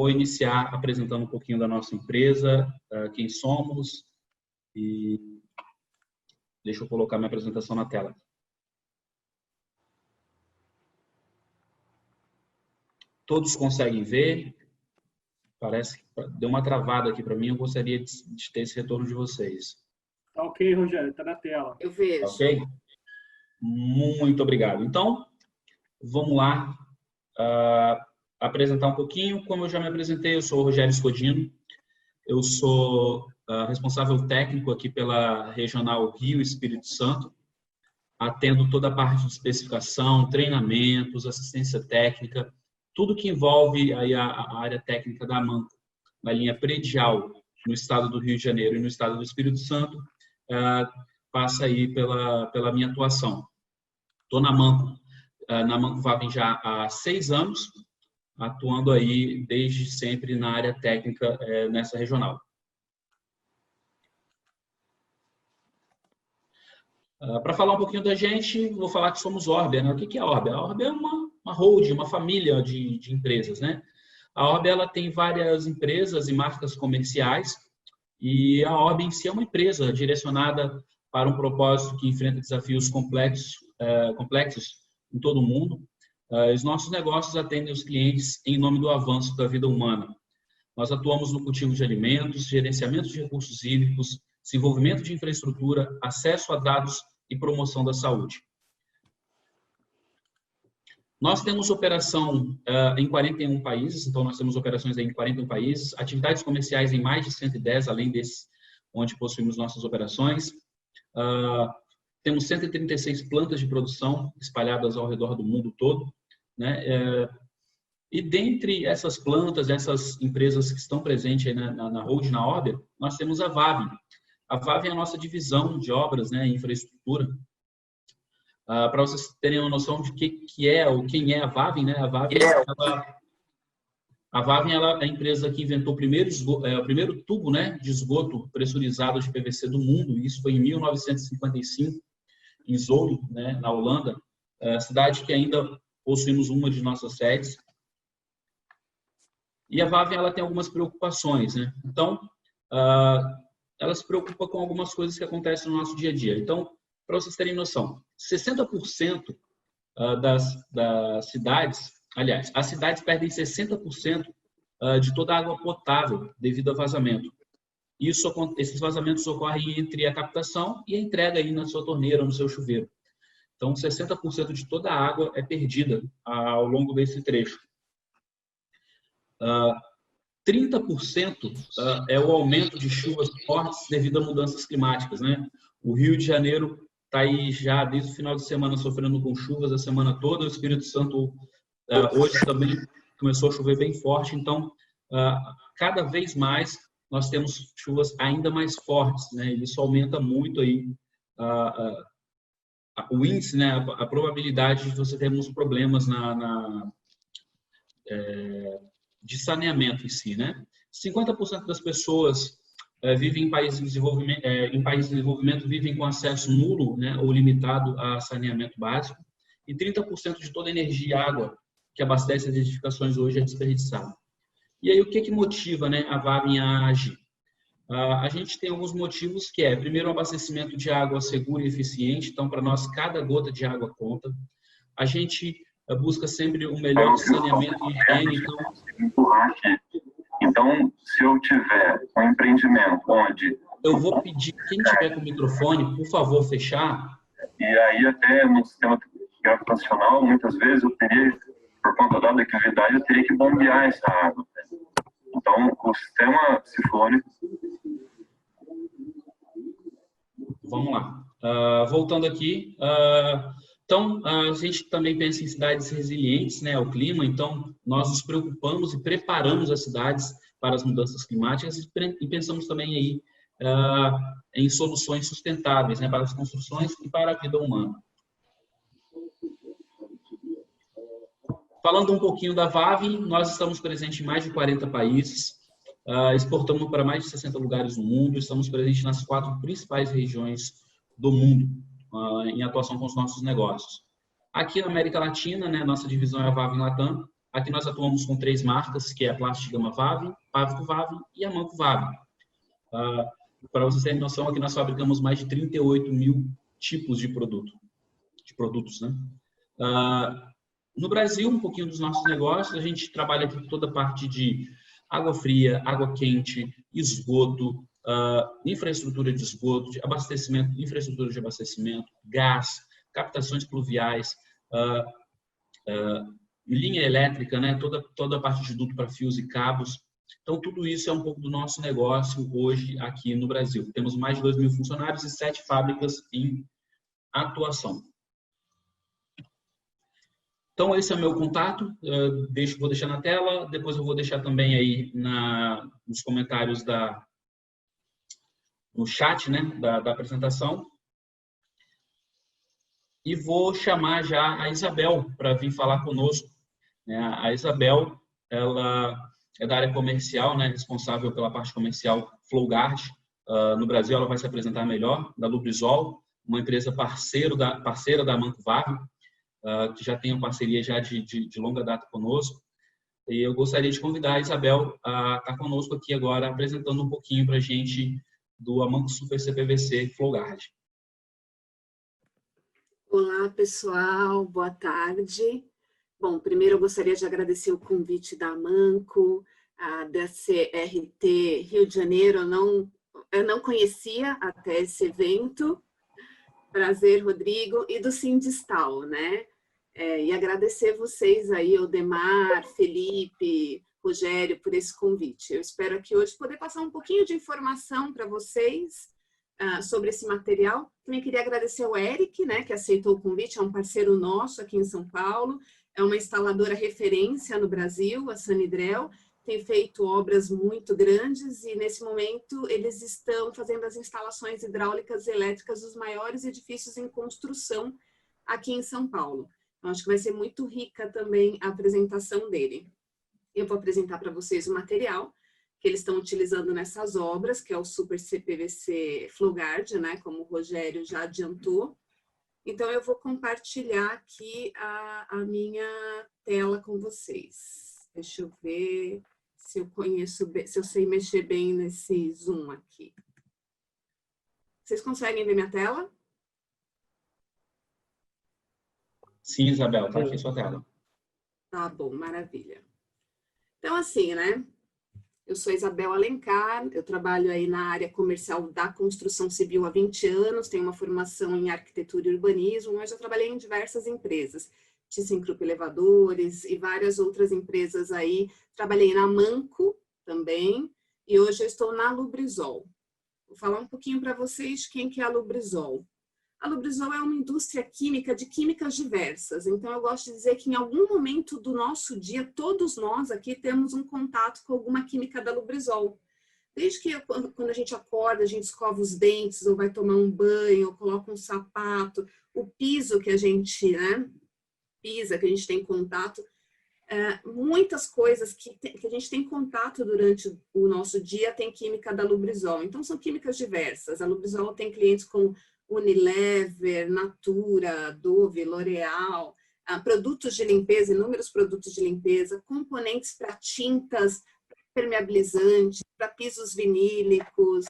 vou iniciar apresentando um pouquinho da nossa empresa, quem somos, e deixa eu colocar minha apresentação na tela. Todos conseguem ver? Parece que deu uma travada aqui para mim, eu gostaria de ter esse retorno de vocês. Tá ok, Rogério, tá na tela. Eu vejo. Ok? Muito obrigado. Então, vamos lá apresentar um pouquinho. Como eu já me apresentei, eu sou o Rogério Scodino. Eu sou responsável técnico aqui pela Regional Rio Espírito Santo. Atendo toda a parte de especificação, treinamentos, assistência técnica, tudo que envolve aí a área técnica da Amanco, na linha predial no estado do Rio de Janeiro e no estado do Espírito Santo, passa aí pela minha atuação. Estou na Amanco Vavin já há 6 anos, atuando aí desde sempre na área técnica nessa regional. Para falar um pouquinho da gente, vou falar que somos Orbia, né? O que é a Orbia? A Orbia é uma holding, uma família de empresas, né? A Orbia ela tem várias empresas e marcas comerciais, e a Orbia em si é uma empresa direcionada para um propósito que enfrenta desafios complexos em todo o mundo. Os nossos negócios atendem os clientes em nome do avanço da vida humana. Nós atuamos no cultivo de alimentos, gerenciamento de recursos hídricos, desenvolvimento de infraestrutura, acesso a dados e promoção da saúde. Nós temos operação em 41 países, então nós temos operações em 41 países, atividades comerciais em mais de 110, além desses onde possuímos nossas operações. Temos 136 plantas de produção espalhadas ao redor do mundo todo, né? E dentre essas plantas, essas empresas que estão presentes aí na holding, na Orbia, nós temos a Vavin. A Vavin é a nossa divisão de obras, né, infraestrutura. Para vocês terem uma noção de quem é a Vavin, né? A Vavin ela é a empresa que inventou o primeiro tubo, né, de esgoto pressurizado de PVC do mundo. Isso foi em 1955, em Zolen, né, na Holanda, cidade que ainda possuímos uma de nossas sedes. E a Vavin ela tem algumas preocupações, né? Então, ela se preocupa com algumas coisas que acontecem no nosso dia a dia. Então, para vocês terem noção, 60% das cidades, aliás, as cidades perdem 60% de toda a água potável devido a vazamento. Esses vazamentos ocorrem entre a captação e a entrega aí na sua torneira, no seu chuveiro. Então, 60% de toda a água é perdida ao longo desse trecho. 30% é o aumento de chuvas fortes devido a mudanças climáticas, né? O Rio de Janeiro está aí já desde o final de semana sofrendo com chuvas a semana toda. O Espírito Santo hoje também começou a chover bem forte. Então, cada vez mais nós temos chuvas ainda mais fortes, né? Isso aumenta muito aí o índice, né? A probabilidade de você ter alguns problemas de saneamento em si, né? 50% das pessoas vivem em países de desenvolvimento vivem com acesso nulo, né, ou limitado a saneamento básico, e 30% de toda a energia e água que abastece as edificações hoje é desperdiçada. E aí o que motiva, né, a Vavin a agir? A gente tem alguns motivos que primeiro, o abastecimento de água seguro e eficiente. Então, para nós, cada gota de água conta. A gente busca sempre o melhor saneamento e higiene. Então, se eu tiver um empreendimento onde... Eu vou pedir, quem tiver com o microfone, por favor, fechar. E aí, até no sistema gravitacional, muitas vezes eu teria, por conta da atividade, eu teria que bombear essa água. Então, o sistema sifônico... Vamos lá. Voltando aqui... Então, a gente também pensa em cidades resilientes, né, ao clima. Então, nós nos preocupamos e preparamos as cidades para as mudanças climáticas e pensamos também aí em soluções sustentáveis, né, para as construções e para a vida humana. Falando um pouquinho da Vavin, nós estamos presentes em mais de 40 países, exportamos para mais de 60 lugares no mundo, estamos presentes nas 4 principais regiões do mundo, em atuação com os nossos negócios. Aqui na América Latina, né, nossa divisão é a Vavin Latam, Aqui nós atuamos com 3 marcas, que é a Plástica Gama Vave, Pavito Vave e a Manco Vave. Para vocês terem noção, aqui nós fabricamos mais de 38 mil tipos de produtos, né? No Brasil, um pouquinho dos nossos negócios, a gente trabalha aqui com toda a parte de água fria, água quente, esgoto, infraestrutura de esgoto, de abastecimento, infraestrutura de abastecimento, gás, captações pluviais, linha elétrica, né? Toda a parte de duto para fios e cabos. Então, tudo isso é um pouco do nosso negócio hoje aqui no Brasil. Temos mais de 2.000 funcionários e 7 fábricas em atuação. Então, esse é o meu contato. Vou deixar na tela. Depois eu vou deixar também aí nos comentários no chat, né, da apresentação. E vou chamar já a Isabel para vir falar conosco. A Isabel, ela é da área comercial, né, responsável pela parte comercial Flowguard. No Brasil, ela vai se apresentar melhor, da Lubrizol, uma empresa parceira da Manco Vave, que já tem uma parceria já de longa data conosco. E eu gostaria de convidar a Isabel a estar conosco aqui agora, apresentando um pouquinho para a gente do Amanco Super CPVC Flowguard. Olá, pessoal, boa tarde. Bom, primeiro eu gostaria de agradecer o convite da Amanco, da CRT Rio de Janeiro. Eu não conhecia até esse evento. Prazer, Rodrigo, e do Sindistal, né? E agradecer vocês aí, Odemar, Felipe, Rogério, por esse convite. Eu espero aqui hoje poder passar um pouquinho de informação para vocês sobre esse material. Também queria agradecer ao Eric, né, que aceitou o convite, é um parceiro nosso aqui em São Paulo, é uma instaladora referência no Brasil, a Sanidrel, tem feito obras muito grandes e, nesse momento, eles estão fazendo as instalações hidráulicas e elétricas dos maiores edifícios em construção aqui em São Paulo. Então, acho que vai ser muito rica também a apresentação dele. Eu vou apresentar para vocês o material que eles estão utilizando nessas obras, que é o Super CPVC Flowguard, né, como o Rogério já adiantou. Então, eu vou compartilhar aqui a minha tela com vocês. Deixa eu ver se eu sei mexer bem nesse zoom aqui. Vocês conseguem ver minha tela? Sim, Isabel, está aqui a sua tela. Tá bom, maravilha. Então, assim, né? Eu sou Isabel Alencar, eu trabalho aí na área comercial da construção civil há 20 anos, tenho uma formação em arquitetura e urbanismo, mas já trabalhei em diversas empresas. ThyssenKrupp Elevadores e várias outras empresas aí. Trabalhei na Manco também e hoje eu estou na Lubrizol. Vou falar um pouquinho para vocês quem que é a Lubrizol. A Lubrizol é uma indústria química de químicas diversas. Então, eu gosto de dizer que em algum momento do nosso dia, todos nós aqui temos um contato com alguma química da Lubrizol. Desde que quando a gente acorda, a gente escova os dentes, ou vai tomar um banho, ou coloca um sapato, o piso que a gente, né, pisa, que a gente tem contato, muitas coisas que a gente tem contato durante o nosso dia tem química da Lubrizol. Então, são químicas diversas. A Lubrizol tem clientes como Unilever, Natura, Dove, L'Oréal, produtos de limpeza, inúmeros produtos de limpeza, componentes para tintas, permeabilizantes, para pisos vinílicos,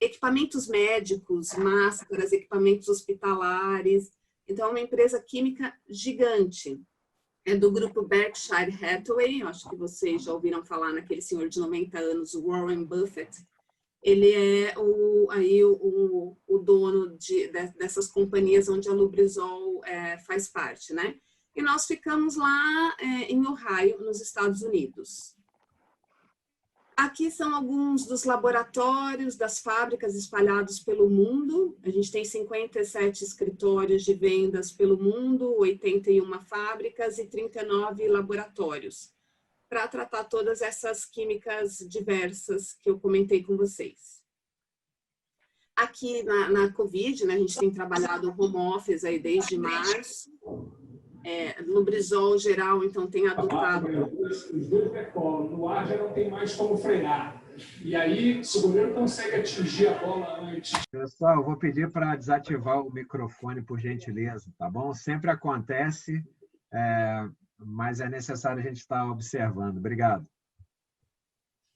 equipamentos médicos, máscaras, equipamentos hospitalares. Então, é uma empresa química gigante. É do grupo Berkshire Hathaway, eu acho que vocês já ouviram falar naquele senhor de 90 anos, Warren Buffett. Ele é o dono dessas companhias onde a Lubrizol faz parte, né? E nós ficamos lá em Ohio, nos Estados Unidos. Aqui são alguns dos laboratórios das fábricas espalhados pelo mundo. A gente tem 57 escritórios de vendas pelo mundo, 81 fábricas e 39 laboratórios, para tratar todas essas químicas diversas que eu comentei com vocês. Aqui na Covid, né, a gente tem trabalhado home office aí desde março. Lubrizol geral, então, tem adotado... Os dois decolam, no ar já não tem mais como frenar. E aí, se o goleiro consegue atingir a bola antes... Pessoal, eu vou pedir para desativar o microfone, por gentileza, tá bom? Sempre acontece, mas é necessário a gente estar observando. Obrigado.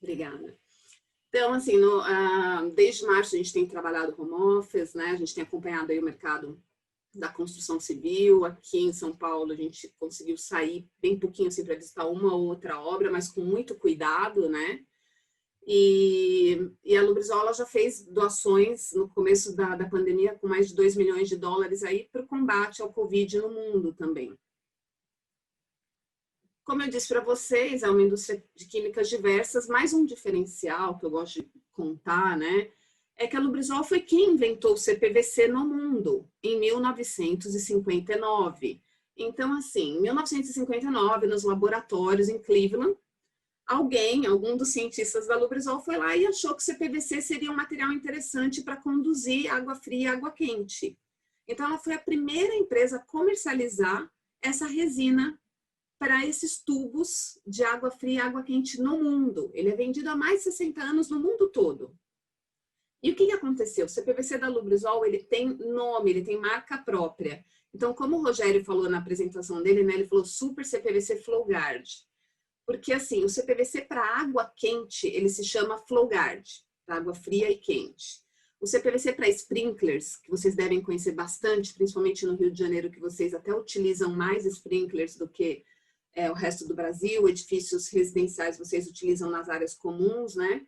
Obrigada. Então, assim, desde março a gente tem trabalhado home office, né? A gente tem acompanhado aí o mercado da construção civil. Aqui em São Paulo a gente conseguiu sair bem pouquinho assim para visitar uma ou outra obra, mas com muito cuidado, né? E a Lubrizol já fez doações no começo da pandemia com mais de 2 milhões de dólares aí para o combate ao Covid no mundo também. Como eu disse para vocês, é uma indústria de químicas diversas, mais um diferencial que eu gosto de contar, né? É que a Lubrizol foi quem inventou o CPVC no mundo, em 1959. Então, assim, em 1959, nos laboratórios em Cleveland, algum dos cientistas da Lubrizol foi lá e achou que o CPVC seria um material interessante para conduzir água fria e água quente. Então, ela foi a primeira empresa a comercializar essa resina para esses tubos de água fria e água quente no mundo. Ele é vendido há mais de 60 anos no mundo todo. E o que aconteceu? O CPVC da Lubrizol, ele tem nome, ele tem marca própria. Então, como o Rogério falou na apresentação dele, né, ele falou Super CPVC FlowGuard. Porque, assim, o CPVC para água quente, ele se chama FlowGuard, para água fria e quente. O CPVC para sprinklers, que vocês devem conhecer bastante, principalmente no Rio de Janeiro, que vocês até utilizam mais sprinklers do que o resto do Brasil, edifícios residenciais vocês utilizam nas áreas comuns, né?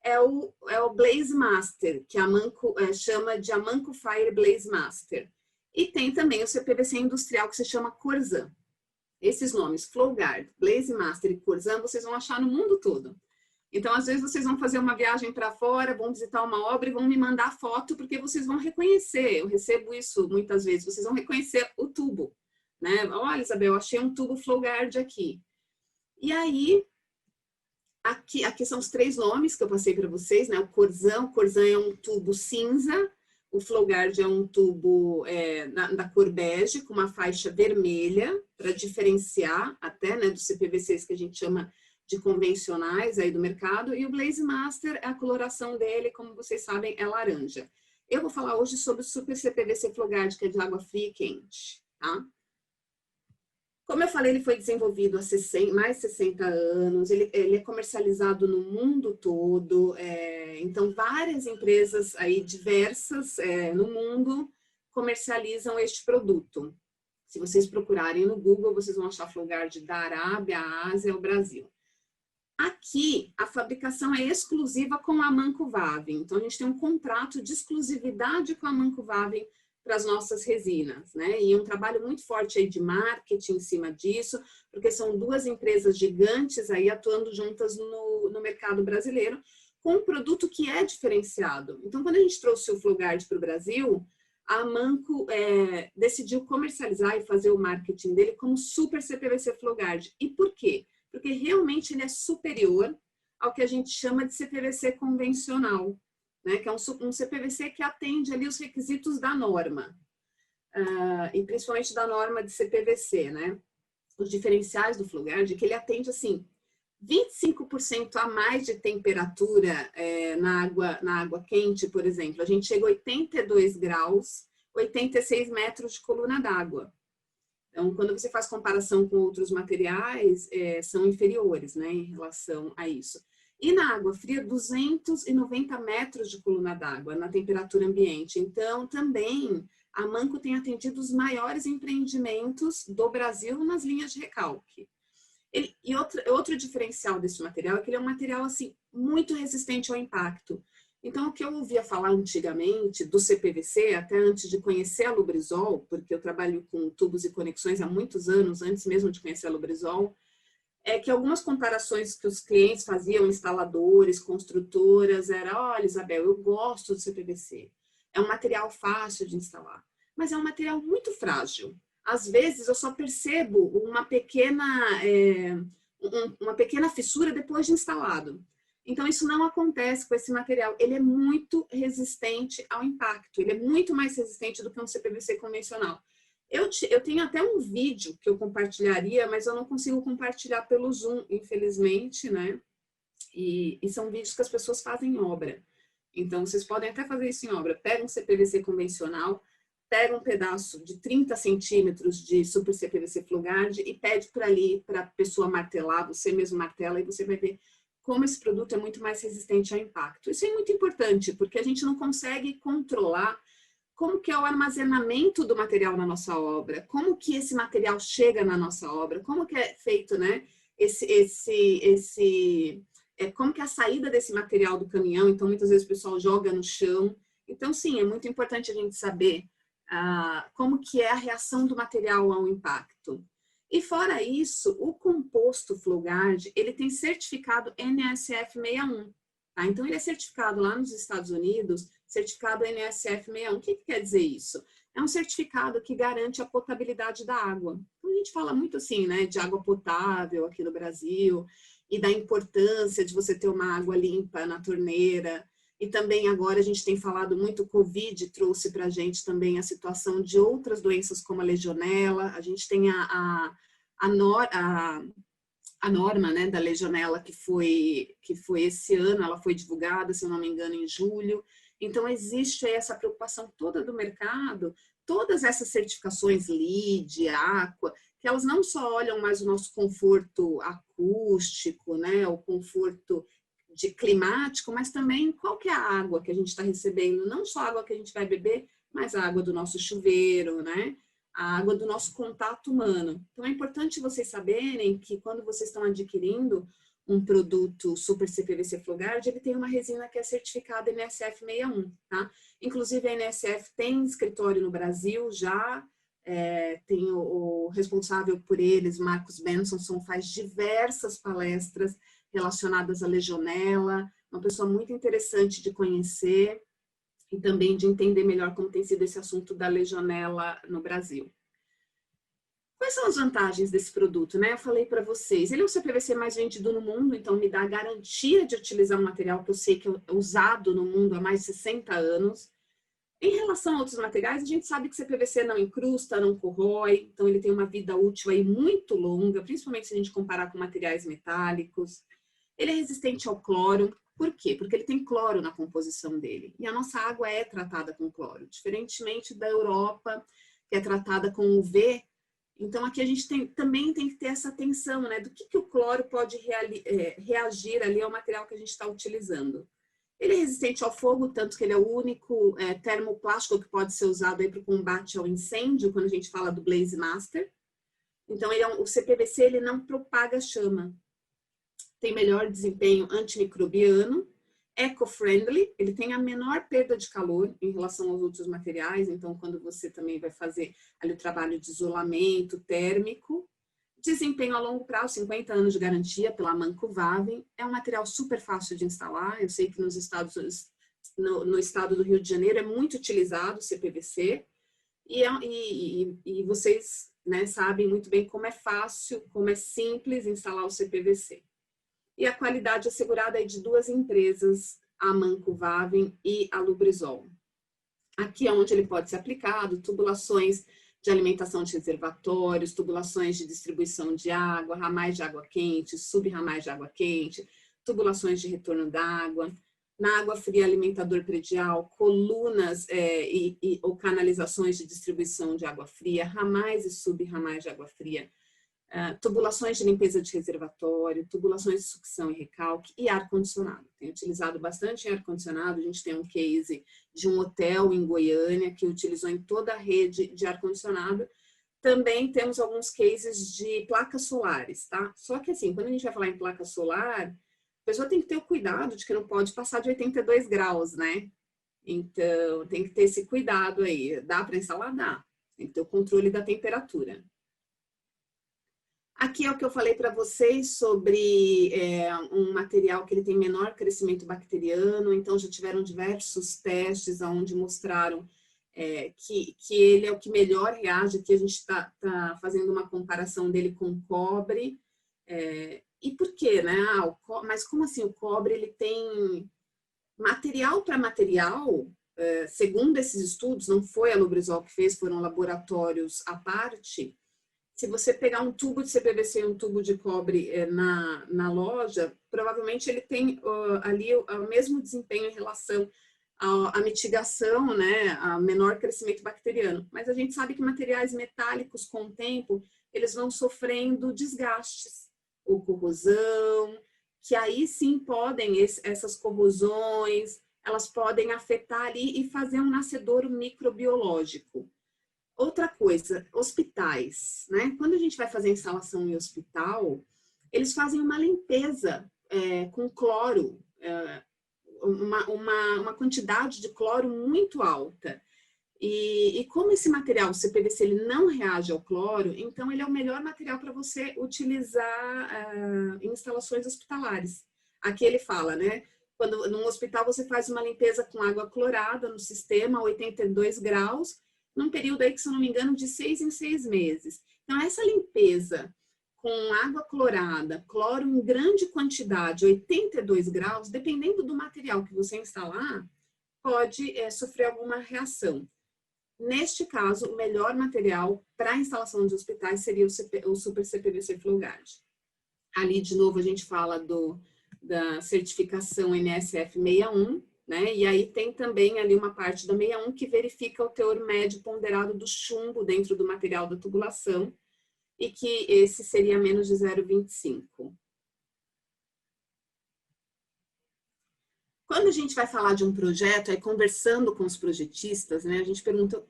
É o Blaze Master, que a Amanco chama de Amanco Fire Blaze Master. E tem também o CPVC industrial, que se chama Corzan. Esses nomes, FlowGuard, Blaze Master e Corzan, vocês vão achar no mundo todo. Então, às vezes, vocês vão fazer uma viagem para fora, vão visitar uma obra e vão me mandar foto, porque vocês vão reconhecer, eu recebo isso muitas vezes, vocês vão reconhecer o tubo. Né? Olha, Isabel, achei um tubo FlowGuard aqui. E aí, aqui são os 3 nomes que eu passei para vocês, né? O Corzan é um tubo cinza, o FlowGuard é um tubo da cor bege, com uma faixa vermelha, para diferenciar até, né, dos CPVCs que a gente chama de convencionais aí do mercado, e o Blaze Master, a coloração dele, como vocês sabem, é laranja. Eu vou falar hoje sobre o Super CPVC FlowGuard, que é de água fria e quente, tá? Como eu falei, ele foi desenvolvido há mais de 60 anos, ele é comercializado no mundo todo, então várias empresas aí diversas no mundo comercializam este produto. Se vocês procurarem no Google, vocês vão achar FlowGuard da Arábia, Ásia, o Brasil. Aqui, a fabricação é exclusiva com a Amanco Vavin, então a gente tem um contrato de exclusividade com a Amanco Vavin para as nossas resinas, né? E um trabalho muito forte aí de marketing em cima disso, porque são 2 empresas gigantes aí atuando juntas no mercado brasileiro, com um produto que é diferenciado. Então, quando a gente trouxe o FlowGuard para o Brasil, a Amanco decidiu comercializar e fazer o marketing dele como Super CPVC FlowGuard. E por quê? Porque realmente ele é superior ao que a gente chama de CPVC convencional, né, que é um CPVC que atende ali os requisitos da norma, e principalmente da norma de CPVC, né? Os diferenciais do FlowGuard é que ele atende, assim, 25% a mais de temperatura na água quente, por exemplo. A gente chega a 82 graus, 86 metros de coluna d'água. Então, quando você faz comparação com outros materiais, são inferiores, né, em relação a isso. E na água fria, 290 metros de coluna d'água na temperatura ambiente. Então, também, a Amanco tem atendido os maiores empreendimentos do Brasil nas linhas de recalque. Outro diferencial desse material é que ele é um material assim, muito resistente ao impacto. Então, o que eu ouvia falar antigamente do CPVC, até antes de conhecer a Lubrizol, porque eu trabalho com tubos e conexões há muitos anos, antes mesmo de conhecer a Lubrizol, é que algumas comparações que os clientes faziam, instaladores, construtoras, era, olha, Isabel, eu gosto do CPVC. É um material fácil de instalar, mas é um material muito frágil. Às vezes, eu só percebo uma pequena fissura depois de instalado. Então, isso não acontece com esse material. Ele é muito resistente ao impacto. Ele é muito mais resistente do que um CPVC convencional. Eu tenho até um vídeo que eu compartilharia, mas eu não consigo compartilhar pelo Zoom, infelizmente, né? E são vídeos que as pessoas fazem em obra. Então, vocês podem até fazer isso em obra. Pega um CPVC convencional, pega um pedaço de 30 centímetros de Super CPVC Flowguard e pede para ali, para a pessoa martelar, você mesmo martela, e você vai ver como esse produto é muito mais resistente ao impacto. Isso é muito importante, porque a gente não consegue controlar como que é o armazenamento do material na nossa obra, como que esse material chega na nossa obra, como que é feito, né, como que é a saída desse material do caminhão. Então, muitas vezes o pessoal joga no chão. Então, sim, é muito importante a gente saber como que é a reação do material ao impacto. E fora isso, o composto Flowguard, ele tem certificado NSF 61. Tá? Então, ele é certificado lá nos Estados Unidos, certificado NSF 61. O que quer dizer isso? É um certificado que garante a potabilidade da água. Então, a gente fala muito assim, né, de água potável aqui no Brasil, e da importância de você ter uma água limpa na torneira. E também agora a gente tem falado muito, o Covid trouxe para a gente também a situação de outras doenças como a legionela. A gente tem a norma, né, da legionela que foi esse ano, ela foi divulgada, se eu não me engano, em julho. Então, existe essa preocupação toda do mercado, todas essas certificações LEED, Aqua, que elas não só olham mais o nosso conforto acústico, né, o conforto climático, mas também qual que é a água que a gente está recebendo, não só a água que a gente vai beber, mas a água do nosso chuveiro, né, a água do nosso contato humano. Então, é importante vocês saberem que quando vocês estão adquirindo um produto Super CPVC Flowguard, ele tem uma resina que é certificada NSF 61, tá? Inclusive, a NSF tem escritório no Brasil já, tem o responsável por eles, Marcos Benson, faz diversas palestras relacionadas à legionela, uma pessoa muito interessante de conhecer e também de entender melhor como tem sido esse assunto da legionela no Brasil. Quais são as vantagens desse produto, né? Eu falei para vocês, ele é o CPVC mais vendido no mundo, então me dá a garantia de utilizar um material que eu sei que é usado no mundo há mais de 60 anos. Em relação a outros materiais, a gente sabe que CPVC não incrusta, não corrói, então ele tem uma vida útil aí muito longa, principalmente se a gente comparar com materiais metálicos. Ele é resistente ao cloro. Por quê? Porque ele tem cloro na composição dele. E a nossa água é tratada com cloro, diferentemente da Europa, que é tratada com UV. Então, aqui a gente também tem que ter essa atenção, né? Do que o cloro pode reagir ali ao material que a gente está utilizando. Ele é resistente ao fogo, tanto que ele é o único termoplástico que pode ser usado para o combate ao incêndio, quando a gente fala do Blaze Master. Então, o CPVC ele não propaga chama. Tem melhor desempenho antimicrobiano, eco-friendly, ele tem a menor perda de calor em relação aos outros materiais, então quando você também vai fazer ali o trabalho de isolamento térmico, desempenho a longo prazo, 50 anos de garantia pela Amanco Vaven, é um material super fácil de instalar, eu sei que no estado do Rio de Janeiro é muito utilizado o CPVC, e vocês, né, sabem muito bem como é fácil, como é simples instalar o CPVC. E a qualidade assegurada é de duas empresas, a Amanco Vaven e a Lubrizol. Aqui é onde ele pode ser aplicado, tubulações de alimentação de reservatórios, tubulações de distribuição de água, ramais de água quente, sub-ramais de água quente, tubulações de retorno d'água, na água fria alimentador predial, colunas ou canalizações de distribuição de água fria, ramais e sub-ramais de água fria, tubulações de limpeza de reservatório, tubulações de sucção e recalque e ar-condicionado. Tem utilizado bastante ar-condicionado, a gente tem um case de um hotel em Goiânia que utilizou em toda a rede de ar-condicionado. Também temos alguns cases de placas solares, tá? Só que assim, quando a gente vai falar em placa solar, a pessoa tem que ter o cuidado de que não pode passar de 82 graus, né? Então, tem que ter esse cuidado aí. Dá para instalar? Dá. Tem que ter o controle da temperatura. Aqui é o que eu falei para vocês sobre um material que ele tem menor crescimento bacteriano, então já tiveram diversos testes onde mostraram que ele é o que melhor reage. Aqui a gente está fazendo uma comparação dele com cobre. E por quê, né? Mas como assim o cobre ele tem material para material? Segundo esses estudos, não foi a Lubrizol que fez, foram laboratórios à parte. Se você pegar um tubo de CPVC e um tubo de cobre na loja, provavelmente ele tem ali o mesmo desempenho em relação a mitigação, né, a menor crescimento bacteriano. Mas a gente sabe que materiais metálicos, com o tempo, eles vão sofrendo desgastes, ou corrosão, que aí sim podem, essas corrosões, elas podem afetar ali e fazer um nascedouro microbiológico. Outra coisa, hospitais, né? Quando a gente vai fazer instalação em hospital, eles fazem uma limpeza com cloro, uma quantidade de cloro muito alta. E como esse material, o CPVC, ele não reage ao cloro, então ele é o melhor material para você utilizar em instalações hospitalares. Aqui ele fala, né? Quando num hospital você faz uma limpeza com água clorada no sistema a 82 graus, num período aí que, se eu não me engano, de 6 em 6 meses. Então, essa limpeza com água clorada, cloro em grande quantidade, 82 graus, dependendo do material que você instalar, pode sofrer alguma reação. Neste caso, o melhor material para a instalação de hospitais seria o Super CPVC FlowGuard. Ali, de novo, a gente fala da certificação NSF 61, né? E aí tem também ali uma parte da 61 que verifica o teor médio ponderado do chumbo dentro do material da tubulação e que esse seria menos de 0,25. Quando a gente vai falar de um projeto, aí conversando com os projetistas, né, a gente pergunta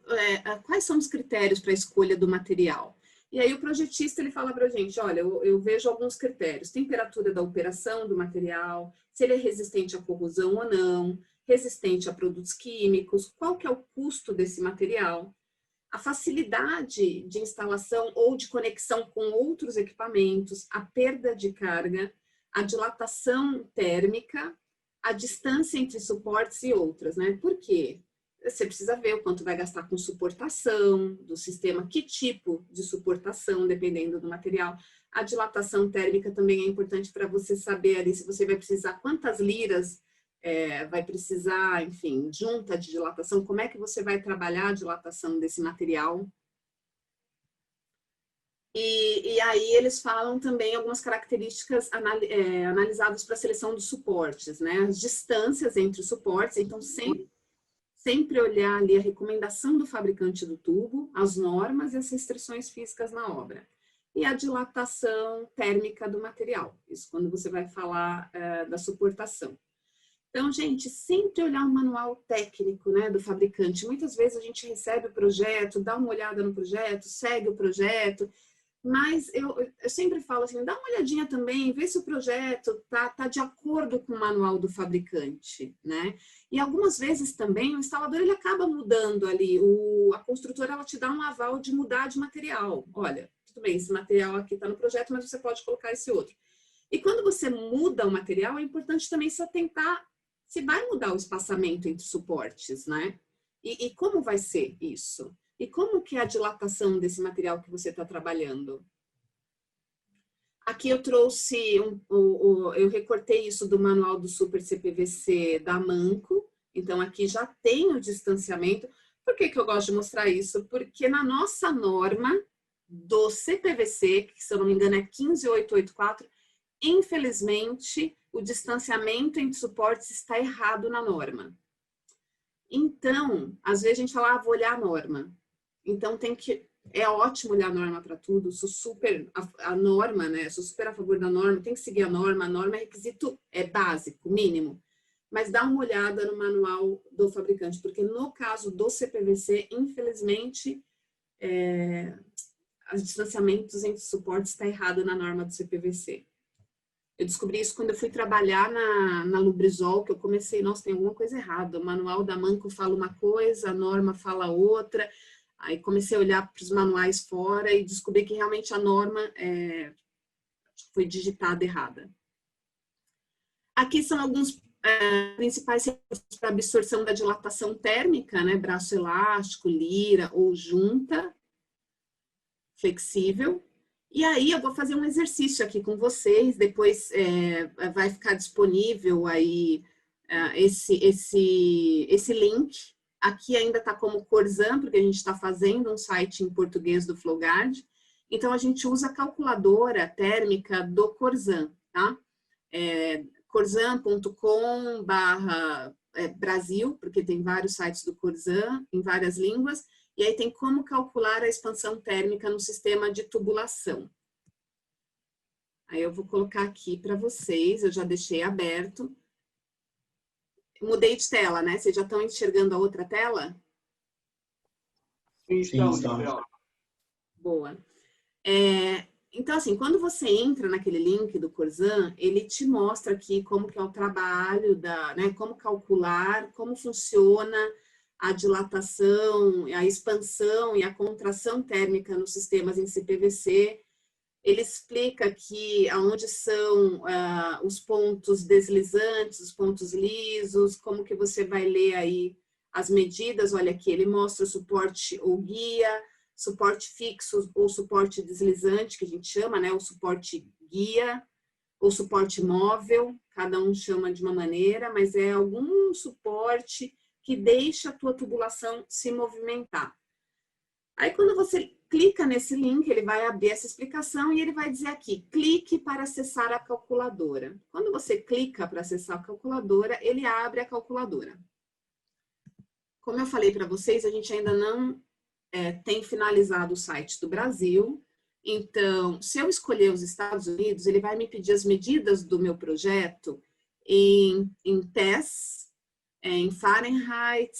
quais são os critérios para a escolha do material. E aí o projetista, ele fala para a gente, olha, eu vejo alguns critérios, temperatura da operação do material, se ele é resistente à corrosão ou não, resistente a produtos químicos, qual que é o custo desse material, a facilidade de instalação ou de conexão com outros equipamentos, a perda de carga, a dilatação térmica, a distância entre suportes e outras, né? Por quê? Você precisa ver o quanto vai gastar com suportação do sistema, que tipo de suportação, dependendo do material. A dilatação térmica também é importante para você saber ali se você vai precisar, quantas liras vai precisar, enfim, junta de dilatação, como é que você vai trabalhar a dilatação desse material. E aí eles falam também algumas características analisadas para a seleção dos suportes, né? As distâncias entre os suportes, então sempre olhar ali a recomendação do fabricante do tubo, as normas e as restrições físicas na obra. E a dilatação térmica do material, isso quando você vai falar da suportação. Então, gente, sempre olhar o manual técnico, né, do fabricante. Muitas vezes a gente recebe o projeto, dá uma olhada no projeto, segue o projeto, mas eu sempre falo assim, dá uma olhadinha também, vê se o projeto tá de acordo com o manual do fabricante, né? E algumas vezes também o instalador, ele acaba mudando ali, a construtora, ela te dá um aval de mudar de material. Olha, tudo bem, esse material aqui está no projeto, mas você pode colocar esse outro. E quando você muda o material, é importante também se atentar se vai mudar o espaçamento entre suportes, né? E como vai ser isso? E como que é a dilatação desse material que você está trabalhando? Aqui eu trouxe, eu recortei isso do manual do Super CPVC da Manco. Então, aqui já tem o distanciamento. Por que eu gosto de mostrar isso? Porque na nossa norma do CPVC, que se eu não me engano é 15884, infelizmente, o distanciamento entre suportes está errado na norma. Então, às vezes a gente fala, vou olhar a norma. Então, é ótimo olhar a norma para tudo, sou super a norma, né? Sou super a favor da norma, tem que seguir a norma é requisito, básico, mínimo. Mas dá uma olhada no manual do fabricante, porque no caso do CPVC, infelizmente, os distanciamentos entre suportes está errado na norma do CPVC. Eu descobri isso quando eu fui trabalhar na Lubrizol, que eu comecei, nossa, tem alguma coisa errada. O manual da Manco fala uma coisa, a norma fala outra. Aí comecei a olhar para os manuais fora e descobri que realmente a norma foi digitada errada. Aqui são alguns principais recursos para absorção da dilatação térmica, né? Braço elástico, lira ou junta flexível. E aí eu vou fazer um exercício aqui com vocês, depois vai ficar disponível aí esse link. Aqui ainda está como Corzan, porque a gente está fazendo um site em português do FlowGuard. Então, a gente usa a calculadora térmica do Corzan, tá? Corzan.com/, Brasil, porque tem vários sites do Corzan, em várias línguas, e aí tem como calcular a expansão térmica no sistema de tubulação. Aí eu vou colocar aqui para vocês, eu já deixei aberto. Mudei de tela, né? Vocês já estão enxergando a outra tela? Sim, estamos. Boa. Então, assim, quando você entra naquele link do Corzan, ele te mostra aqui como que é o trabalho, né, como calcular, como funciona a dilatação, a expansão e a contração térmica nos sistemas em CPVC. Ele explica aqui aonde são os pontos deslizantes, os pontos lisos, como que você vai ler aí as medidas. Olha aqui, ele mostra o suporte ou guia, suporte fixo ou suporte deslizante, que a gente chama, né? O suporte guia ou suporte móvel, cada um chama de uma maneira, mas é algum suporte que deixa a tua tubulação se movimentar. Aí quando você clica nesse link, ele vai abrir essa explicação e ele vai dizer aqui, clique para acessar a calculadora. Quando você clica para acessar a calculadora, ele abre a calculadora. Como eu falei para vocês, a gente ainda não tem finalizado o site do Brasil. Então, se eu escolher os Estados Unidos, ele vai me pedir as medidas do meu projeto em PES, em Fahrenheit.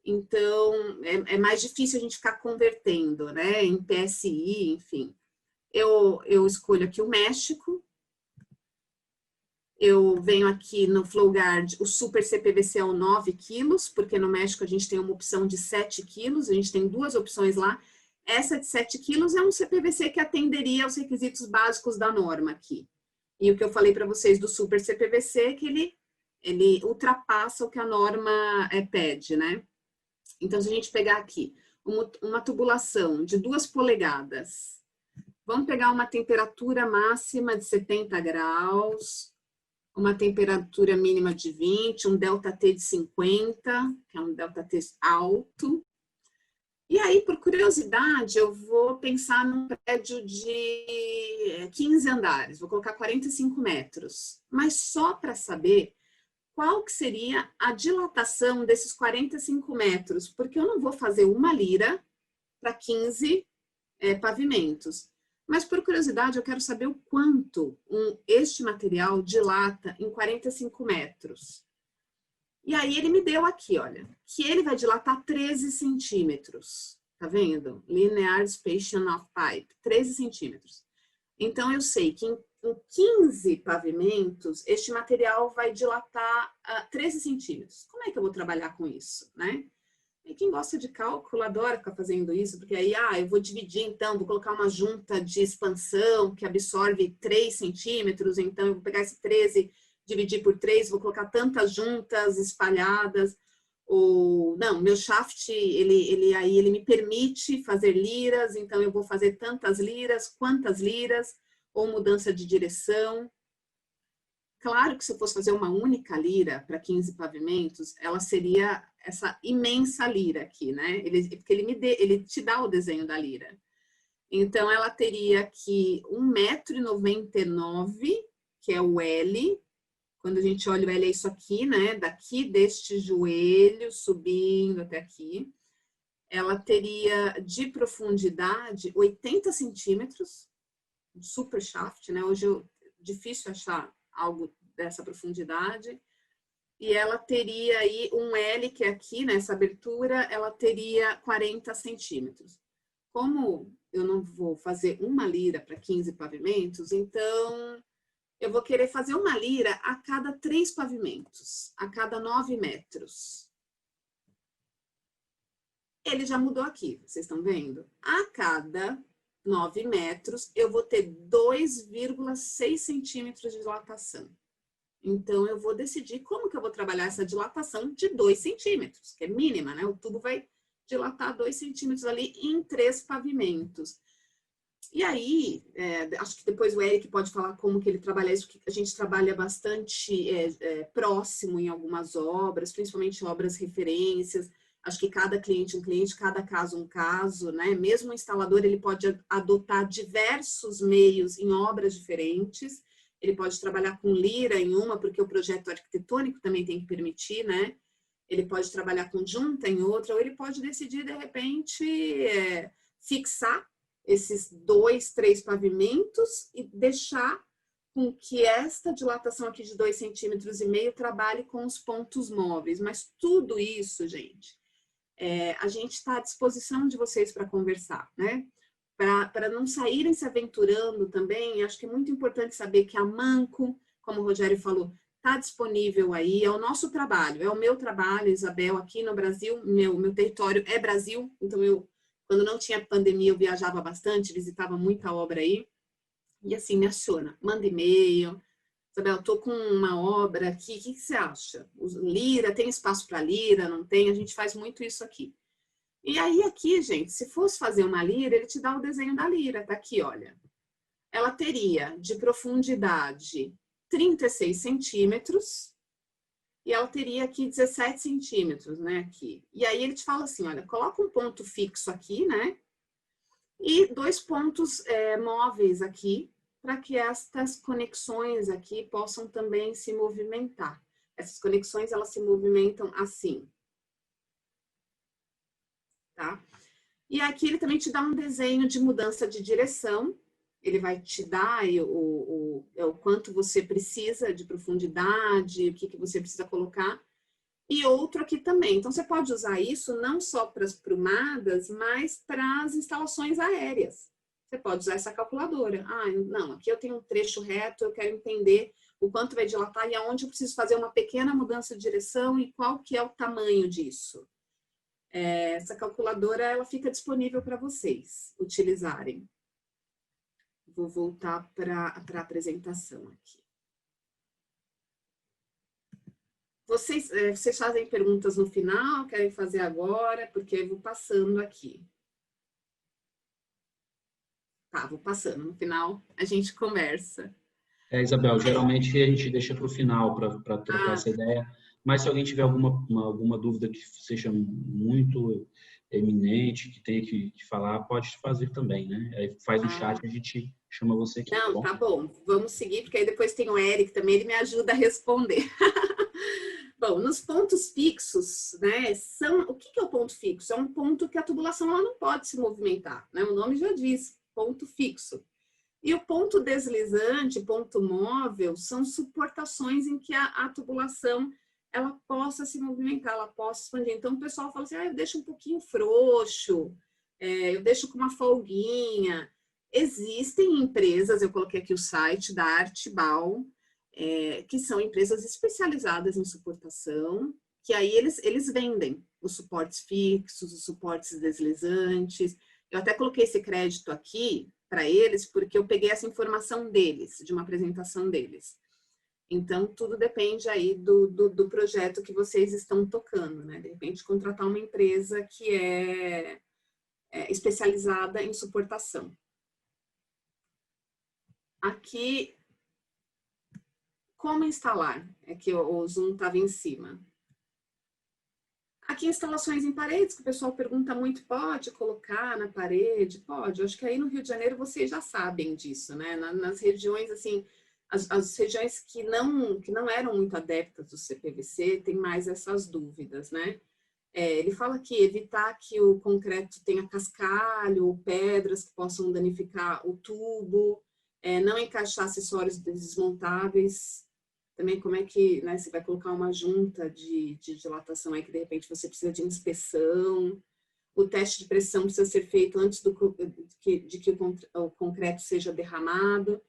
Então, é mais difícil a gente ficar convertendo, né? Em PSI, enfim. Eu escolho aqui o México. Eu venho aqui no FlowGuard, o Super CPVC é o 9 quilos, porque no México a gente tem uma opção de 7 quilos, a gente tem duas opções lá. Essa de 7 quilos é um CPVC que atenderia aos requisitos básicos da norma aqui. E o que eu falei para vocês do Super CPVC é que ele ultrapassa o que a norma pede, né? Então, se a gente pegar aqui uma tubulação de 2 polegadas, vamos pegar uma temperatura máxima de 70 graus, uma temperatura mínima de 20, um ΔT de 50, que é um ΔT alto. E aí, por curiosidade, eu vou pensar num prédio de 15 andares, vou colocar 45 metros, mas só para saber qual que seria a dilatação desses 45 metros, porque eu não vou fazer uma lira para 15 pavimentos. Mas, por curiosidade, eu quero saber o quanto este material dilata em 45 metros. E aí, ele me deu aqui, olha, que ele vai dilatar 13 centímetros. Tá vendo? Linear Spacing of Pipe, 13 centímetros. Então, eu sei que em 15 pavimentos, este material vai dilatar 13 centímetros. Como é que eu vou trabalhar com isso, né? E quem gosta de cálculo adora ficar fazendo isso, porque aí, eu vou dividir, então, vou colocar uma junta de expansão que absorve 3 centímetros, então eu vou pegar esse 13, dividir por 3, vou colocar tantas juntas espalhadas, ou, não, meu shaft, ele me permite fazer liras, então eu vou fazer tantas liras, quantas liras, ou mudança de direção. Claro que se eu fosse fazer uma única lira para 15 pavimentos, ela seria essa imensa lira aqui, né? Porque ele te dá o desenho da lira. Então, ela teria aqui 1,99 m, que é o L. Quando a gente olha o L é isso aqui, né? Daqui deste joelho, subindo até aqui. Ela teria de profundidade 80 centímetros, super shaft, né? Hoje é difícil achar algo dessa profundidade. E ela teria aí um L, que é aqui, nessa abertura, ela teria 40 centímetros. Como eu não vou fazer uma lira para 15 pavimentos, então eu vou querer fazer uma lira a cada 3 pavimentos, a cada 9 metros. Ele já mudou aqui, vocês estão vendo? A cada 9 metros, eu vou ter 2,6 centímetros de dilatação. Então, eu vou decidir como que eu vou trabalhar essa dilatação de 2 centímetros, que é mínima, né? O tubo vai dilatar 2 centímetros ali em 3 pavimentos. E aí, acho que depois o Eric pode falar como que ele trabalha isso, que a gente trabalha bastante próximo em algumas obras, principalmente obras referências. Acho que cada cliente um cliente, cada caso um caso, né? Mesmo o instalador, ele pode adotar diversos meios em obras diferentes. ele pode trabalhar com lira em uma, porque o projeto arquitetônico também tem que permitir, né? Ele pode trabalhar com junta em outra, ou ele pode decidir, de repente, fixar esses 2, 3 pavimentos e deixar com que esta dilatação aqui de 2,5 centímetros trabalhe com os pontos móveis. Mas tudo isso, gente, a gente está à disposição de vocês para conversar, né? Para não saírem se aventurando também, acho que é muito importante saber que a Manco, como o Rogério falou, está disponível aí, é o nosso trabalho, é o meu trabalho, Isabel, aqui no Brasil, meu território é Brasil, então quando não tinha pandemia, eu viajava bastante, visitava muita obra aí, e assim, me aciona, manda e-mail, Isabel, estou com uma obra aqui, o que você acha? Lira, tem espaço para lira, não tem? A gente faz muito isso aqui. E aí aqui, gente, se fosse fazer uma lira, ele te dá o desenho da lira, tá aqui, olha. Ela teria de profundidade 36 centímetros e ela teria aqui 17 centímetros, né, aqui. E aí ele te fala assim, olha, coloca um ponto fixo aqui, né, e 2 pontos móveis aqui, para que estas conexões aqui possam também se movimentar. Essas conexões, elas se movimentam assim. Tá? E aqui ele também te dá um desenho de mudança de direção, ele vai te dar o quanto você precisa de profundidade, o que você precisa colocar, e outro aqui também. Então, você pode usar isso não só para as prumadas, mas para as instalações aéreas. Você pode usar essa calculadora. Ah, não, aqui eu tenho um trecho reto, eu quero entender o quanto vai dilatar e aonde eu preciso fazer uma pequena mudança de direção e qual que é o tamanho disso. Essa calculadora, ela fica disponível para vocês utilizarem. Vou voltar para a apresentação aqui. Vocês fazem perguntas no final, querem fazer agora? Porque eu vou passando aqui. Tá, vou passando. No final, a gente conversa. Isabel, geralmente a gente deixa para o final para trocar essa ideia. Mas se alguém tiver alguma dúvida que seja muito eminente, que tenha que falar, pode fazer também, né? Aí faz o chat e a gente chama você aqui. Não, tá bom. Vamos seguir, porque aí depois tem o Eric também, ele me ajuda a responder. Bom, nos pontos fixos, né, o que é o ponto fixo? É um ponto que a tubulação ela não pode se movimentar, né? O nome já diz, ponto fixo. E o ponto deslizante, ponto móvel, são suportações em que a tubulação ela possa se movimentar, ela possa expandir. Então, o pessoal fala assim, eu deixo um pouquinho frouxo, eu deixo com uma folguinha. Existem empresas, eu coloquei aqui o site da Artibal, que são empresas especializadas em suportação, que aí eles vendem os suportes fixos, os suportes deslizantes. Eu até coloquei esse crédito aqui para eles, porque eu peguei essa informação deles, de uma apresentação deles. Então, tudo depende aí do projeto que vocês estão tocando, né? De repente, contratar uma empresa que é especializada em suportação. Aqui, como instalar? É que o Zoom estava em cima. Aqui, instalações em paredes, que o pessoal pergunta muito, pode colocar na parede? Pode. Eu acho que aí no Rio de Janeiro vocês já sabem disso, né? Nas regiões, assim, as regiões que não eram muito adeptas do CPVC, tem mais essas dúvidas, né? Ele fala que evitar que o concreto tenha cascalho ou pedras que possam danificar o tubo, não encaixar acessórios desmontáveis. Também como é que, né, você vai colocar uma junta de dilatação aí que de repente você precisa de inspeção. O teste de pressão precisa ser feito antes de que o concreto seja derramado.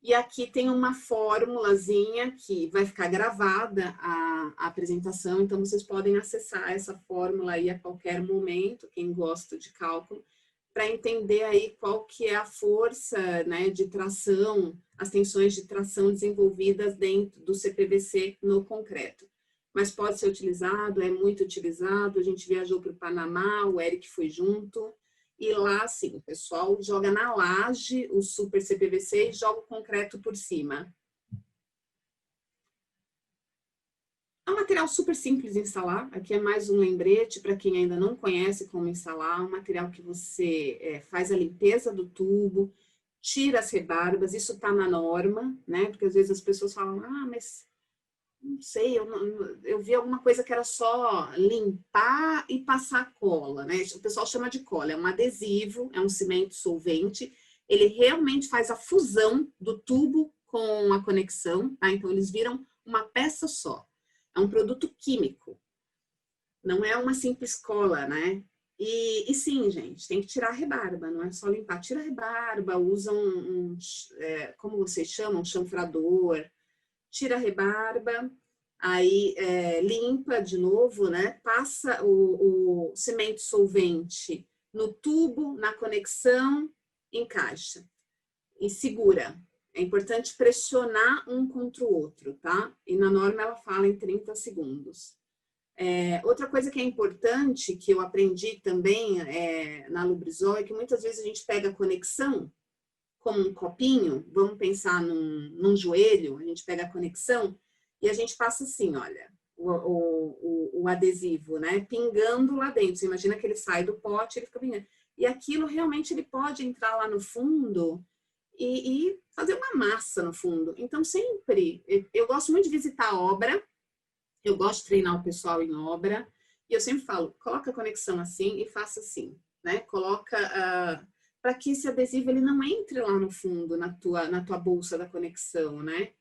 E aqui tem uma formulazinha que vai ficar gravada a apresentação, então vocês podem acessar essa fórmula aí a qualquer momento, quem gosta de cálculo, para entender aí qual que é a força, né, de tração, as tensões de tração desenvolvidas dentro do CPVC no concreto. Mas pode ser utilizado, é muito utilizado, a gente viajou para o Panamá, o Eric foi junto, e lá, assim, o pessoal joga na laje o super CPVC e joga o concreto por cima. É um material super simples de instalar. Aqui é mais um lembrete para quem ainda não conhece como instalar. Um material que você faz a limpeza do tubo, tira as rebarbas, isso está na norma, né? Porque às vezes as pessoas falam, mas não sei, eu vi alguma coisa que era só limpar e passar cola, né? O pessoal chama de cola, é um adesivo, é um cimento solvente, ele realmente faz a fusão do tubo com a conexão, tá? Então eles viram uma peça só. É um produto químico, não é uma simples cola, né? E sim, gente, tem que tirar a rebarba, não é só limpar. Tira a rebarba, usa como vocês chamam, chanfrador, tira a rebarba, aí limpa de novo, né? Passa o cimento solvente no tubo, na conexão, encaixa e segura. É importante pressionar um contra o outro, tá? E na norma ela fala em 30 segundos. Outra coisa que é importante, que eu aprendi também na Lubrizol, é que muitas vezes a gente pega a conexão como um copinho, vamos pensar num joelho, a gente pega a conexão e a gente passa assim, olha, o adesivo, né, pingando lá dentro. Você imagina que ele sai do pote, ele fica pingando. E aquilo realmente ele pode entrar lá no fundo e fazer uma massa no fundo. Então sempre, eu gosto muito de visitar a obra, eu gosto de treinar o pessoal em obra, e eu sempre falo, coloca a conexão assim e faça assim, né? Coloca para que esse adesivo ele não entre lá no fundo, na tua bolsa da conexão, né?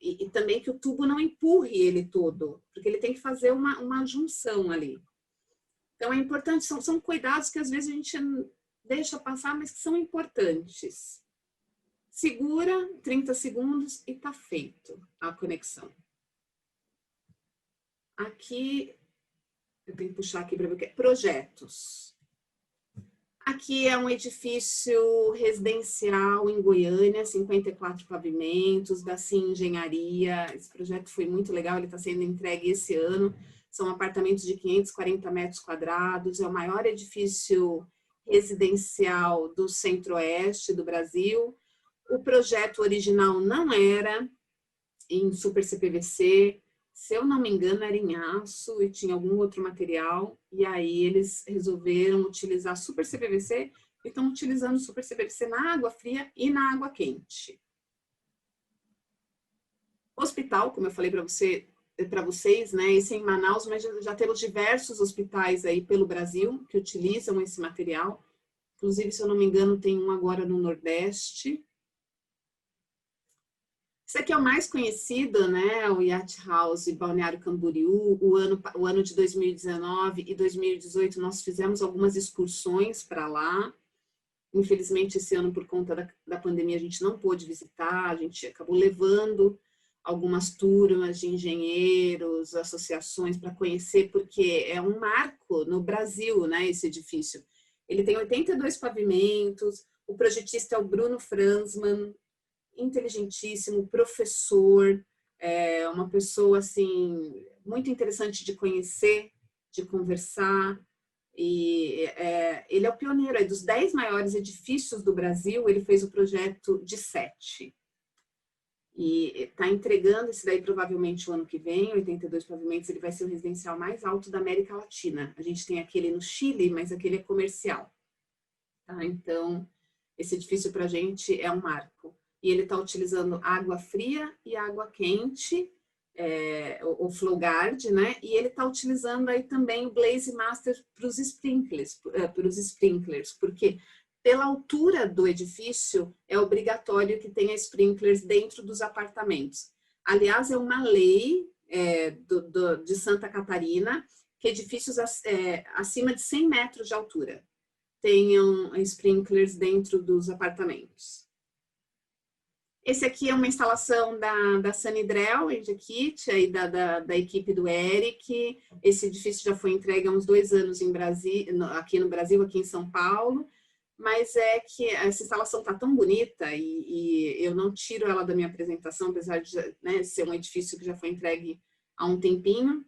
E também que o tubo não empurre ele todo, porque ele tem que fazer uma junção ali. Então é importante, são cuidados que às vezes a gente deixa passar, mas que são importantes. Segura 30 segundos e tá feito a conexão. Aqui, eu tenho que puxar aqui para ver o que é. Projetos. Aqui é um edifício residencial em Goiânia, 54 pavimentos, da Sim Engenharia. Esse projeto foi muito legal, ele está sendo entregue esse ano. São apartamentos de 540 metros quadrados, é o maior edifício residencial do centro-oeste do Brasil. O projeto original não era em super CPVC, se eu não me engano, era em aço e tinha algum outro material, e aí eles resolveram utilizar super CPVC e estão utilizando super CPVC na água fria e na água quente. Hospital, como eu falei para vocês, né, esse é em Manaus, mas já temos diversos hospitais aí pelo Brasil que utilizam esse material. Inclusive, se eu não me engano, tem um agora no Nordeste. Esse aqui é o mais conhecido, né? O Yacht House Balneário Camboriú. O ano de 2019 e 2018 nós fizemos algumas excursões para lá. Infelizmente, esse ano, por conta da pandemia, a gente não pôde visitar. A gente acabou levando algumas turmas de engenheiros, associações para conhecer, porque é um marco no Brasil, né? Esse edifício. Ele tem 82 pavimentos. O projetista é o Bruno Franzmann, inteligentíssimo, professor, uma pessoa assim muito interessante de conhecer, de conversar, e ele é o pioneiro dos 10 maiores edifícios do Brasil. Ele fez o projeto de 7 e está entregando esse daí provavelmente o ano que vem. 82 pavimentos, ele vai ser o residencial mais alto da América Latina. A gente tem aquele no Chile, mas aquele é comercial, tá? Então esse edifício para a gente é um marco. E ele está utilizando água fria e água quente, o FlowGuard, né? E ele está utilizando aí também o Blaze Master para os sprinklers, porque pela altura do edifício é obrigatório que tenha sprinklers dentro dos apartamentos. Aliás, é uma lei de Santa Catarina que edifícios acima de 100 metros de altura tenham sprinklers dentro dos apartamentos. Esse aqui é uma instalação da Sanidrel, Kit, aí da equipe do Eric. Esse edifício já foi entregue há uns 2 anos aqui no Brasil, aqui em São Paulo, mas é que essa instalação está tão bonita e eu não tiro ela da minha apresentação, apesar de, né, ser um edifício que já foi entregue há um tempinho,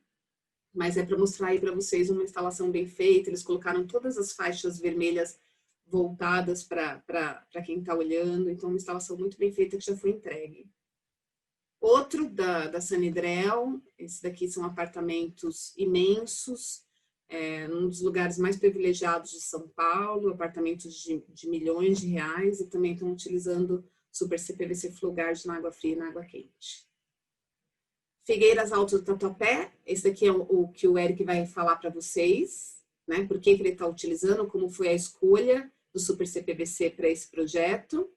mas é para mostrar aí para vocês uma instalação bem feita. Eles colocaram todas as faixas vermelhas voltadas para quem está olhando, então uma instalação muito bem feita que já foi entregue. Outro da Sanidrel, esse daqui são apartamentos imensos, num dos lugares mais privilegiados de São Paulo, apartamentos de milhões de reais, e também estão utilizando Super CPVC FloGuard na água fria e na água quente. Figueiras Alto do Tatuapé, esse daqui é o que o Eric vai falar para vocês, né? Por que ele está utilizando, como foi a escolha do Super CPVC para esse projeto.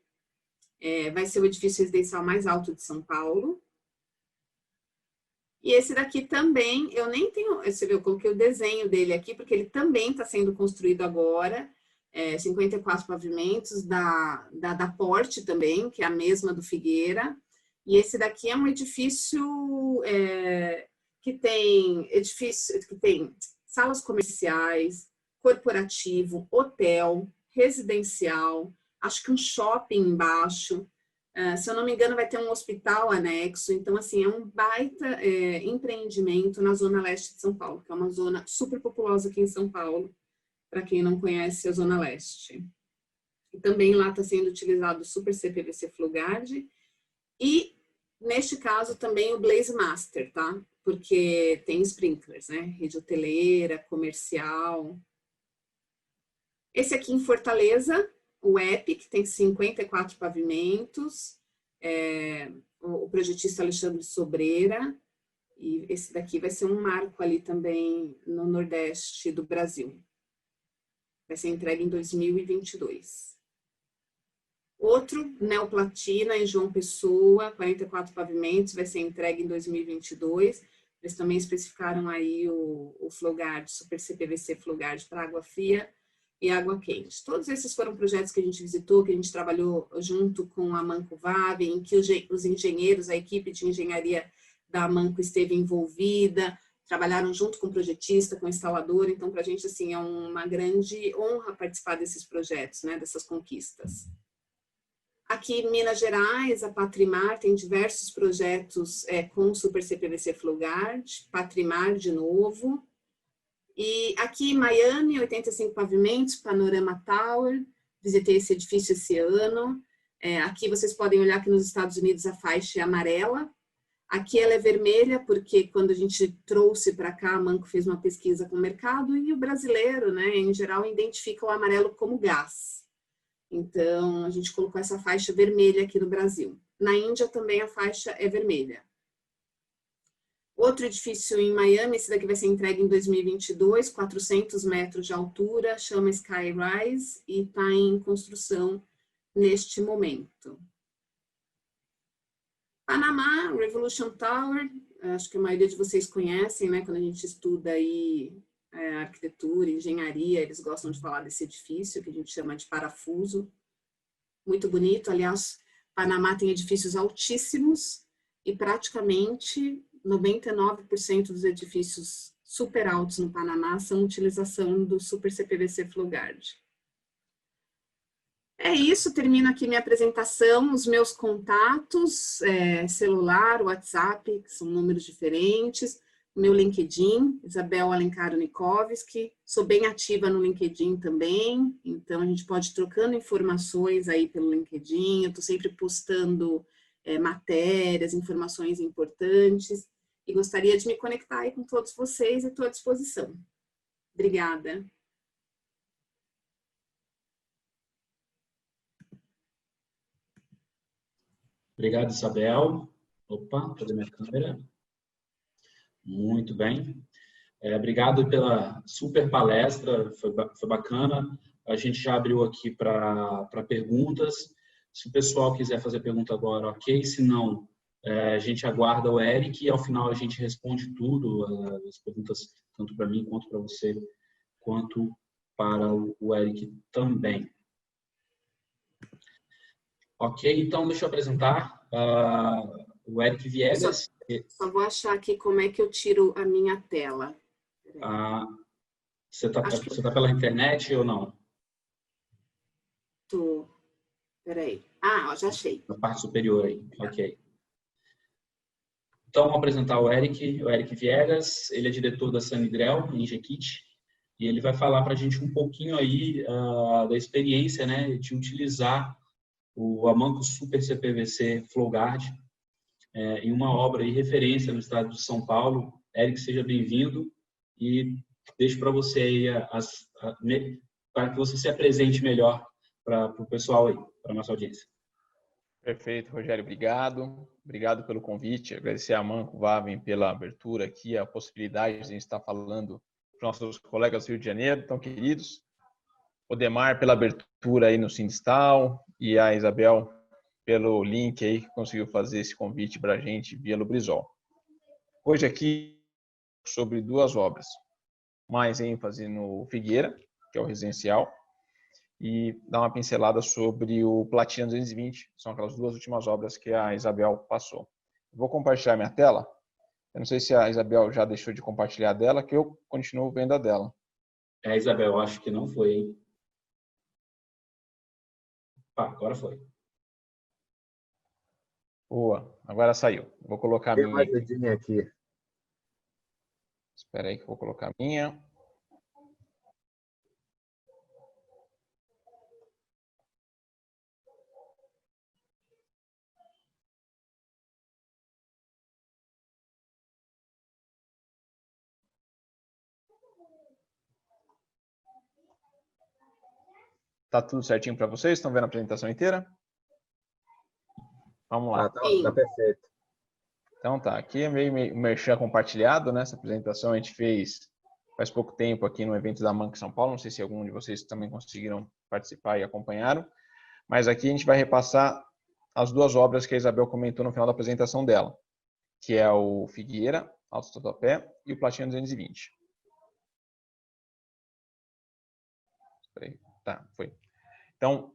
Vai ser o edifício residencial mais alto de São Paulo. E esse daqui também, eu nem tenho, você viu, eu coloquei o desenho dele aqui, porque ele também está sendo construído agora, 54 pavimentos, da Porte também, que é a mesma do Figueira. E esse daqui é um edifício que tem salas comerciais, corporativo, hotel, residencial, acho que um shopping embaixo. Se eu não me engano, vai ter um hospital anexo. Então, assim, é um baita empreendimento na Zona Leste de São Paulo, que é uma zona super populosa aqui em São Paulo, para quem não conhece a Zona Leste. E também lá está sendo utilizado o Super CPVC FloGuard e, neste caso, também o Blaze Master, tá? Porque tem sprinklers, né? Rede hoteleira, comercial. Esse aqui em Fortaleza, o EPIC, tem 54 pavimentos, o projetista Alexandre Sobreira, e esse daqui vai ser um marco ali também no Nordeste do Brasil. Vai ser entregue em 2022. Outro, Neoplatina, em João Pessoa, 44 pavimentos, vai ser entregue em 2022. Eles também especificaram aí o FloGuard, Super CPVC FloGuard para água fria e água quente. Todos esses foram projetos que a gente visitou, que a gente trabalhou junto com a Manco Vave, em que os engenheiros, a equipe de engenharia da Manco esteve envolvida, trabalharam junto com o projetista, com o instalador. Então, para a gente, assim, é uma grande honra participar desses projetos, né, dessas conquistas. Aqui em Minas Gerais, a Patrimar tem diversos projetos com o Super CPVC FloGuard, Patrimar de novo. E aqui em Miami, 85 pavimentos, Panorama Tower, visitei esse edifício esse ano. Aqui vocês podem olhar que nos Estados Unidos a faixa é amarela. Aqui ela é vermelha, porque quando a gente trouxe para cá, a Manco fez uma pesquisa com o mercado e o brasileiro, né, em geral, identifica o amarelo como gás. Então, a gente colocou essa faixa vermelha aqui no Brasil. Na Índia também a faixa é vermelha. Outro edifício em Miami, esse daqui vai ser entregue em 2022, 400 metros de altura, chama Skyrise e está em construção neste momento. Panamá, Revolution Tower, acho que a maioria de vocês conhecem, né? Quando a gente estuda aí arquitetura, engenharia, eles gostam de falar desse edifício, que a gente chama de parafuso. Muito bonito, aliás, Panamá tem edifícios altíssimos e praticamente 99% dos edifícios super altos no Panamá são utilização do Super CPVC FloGuard. É isso, termino aqui minha apresentação, os meus contatos, celular, WhatsApp, que são números diferentes, meu LinkedIn, Isabel Alencar Unikovski, sou bem ativa no LinkedIn também, então a gente pode ir trocando informações aí pelo LinkedIn, eu estou sempre postando matérias, informações importantes, e gostaria de me conectar aí com todos vocês e estou à disposição. Obrigada. Obrigado, Isabel. Opa, cadê minha câmera? Muito bem. Obrigado pela super palestra, foi bacana. A gente já abriu aqui para perguntas. Se o pessoal quiser fazer pergunta agora, ok. Se não, a gente aguarda o Eric e ao final a gente responde tudo, as perguntas, tanto para mim quanto para você, quanto para o Eric também. Ok, então deixa eu apresentar o Eric Viegas. Só vou achar aqui como é que eu tiro a minha tela. Você tá pela internet ou não? Tô. Peraí. Já achei. Na parte superior aí, ok. Então, vou apresentar o Eric Viegas. Ele é diretor da Sanidrel, em Jequiti, e ele vai falar para a gente um pouquinho aí da experiência, né, de utilizar o Amanco Super CPVC FloGuard em uma obra de referência no estado de São Paulo. Eric, seja bem-vindo e deixo para você aí para que você se apresente melhor para o pessoal aí, para a nossa audiência. Perfeito, Rogério, obrigado. Obrigado pelo convite. Agradecer a Amanco Wavin pela abertura aqui, a possibilidade de a gente estar falando para os nossos colegas do Rio de Janeiro, tão queridos. O Demar pela abertura aí no Sindistal e a Isabel pelo link aí que conseguiu fazer esse convite para a gente via Lubrizol. Hoje aqui sobre duas obras, mais ênfase no Figueira, que é o residencial, e dar uma pincelada sobre o Platina 220, são aquelas duas últimas obras que a Isabel passou. Vou compartilhar minha tela. Eu não sei se a Isabel já deixou de compartilhar dela, que eu continuo vendo a dela. Isabel, acho que não foi, hein? Agora foi. Boa, agora saiu. Vou colocar a Tem minha uma ajudinha aqui. Espera aí que eu vou colocar a minha. Tá tudo certinho para vocês? Estão vendo a apresentação inteira? Vamos lá. Tá perfeito. Então tá, aqui é meio merchan compartilhado, né? Essa apresentação a gente fez faz pouco tempo aqui no evento da Amanco São Paulo. Não sei se algum de vocês também conseguiram participar e acompanharam. Mas aqui a gente vai repassar as duas obras que a Isabel comentou no final da apresentação dela, que é o Figueira, Alto Tatuapé, e o Platina 220. Tá, foi. Então,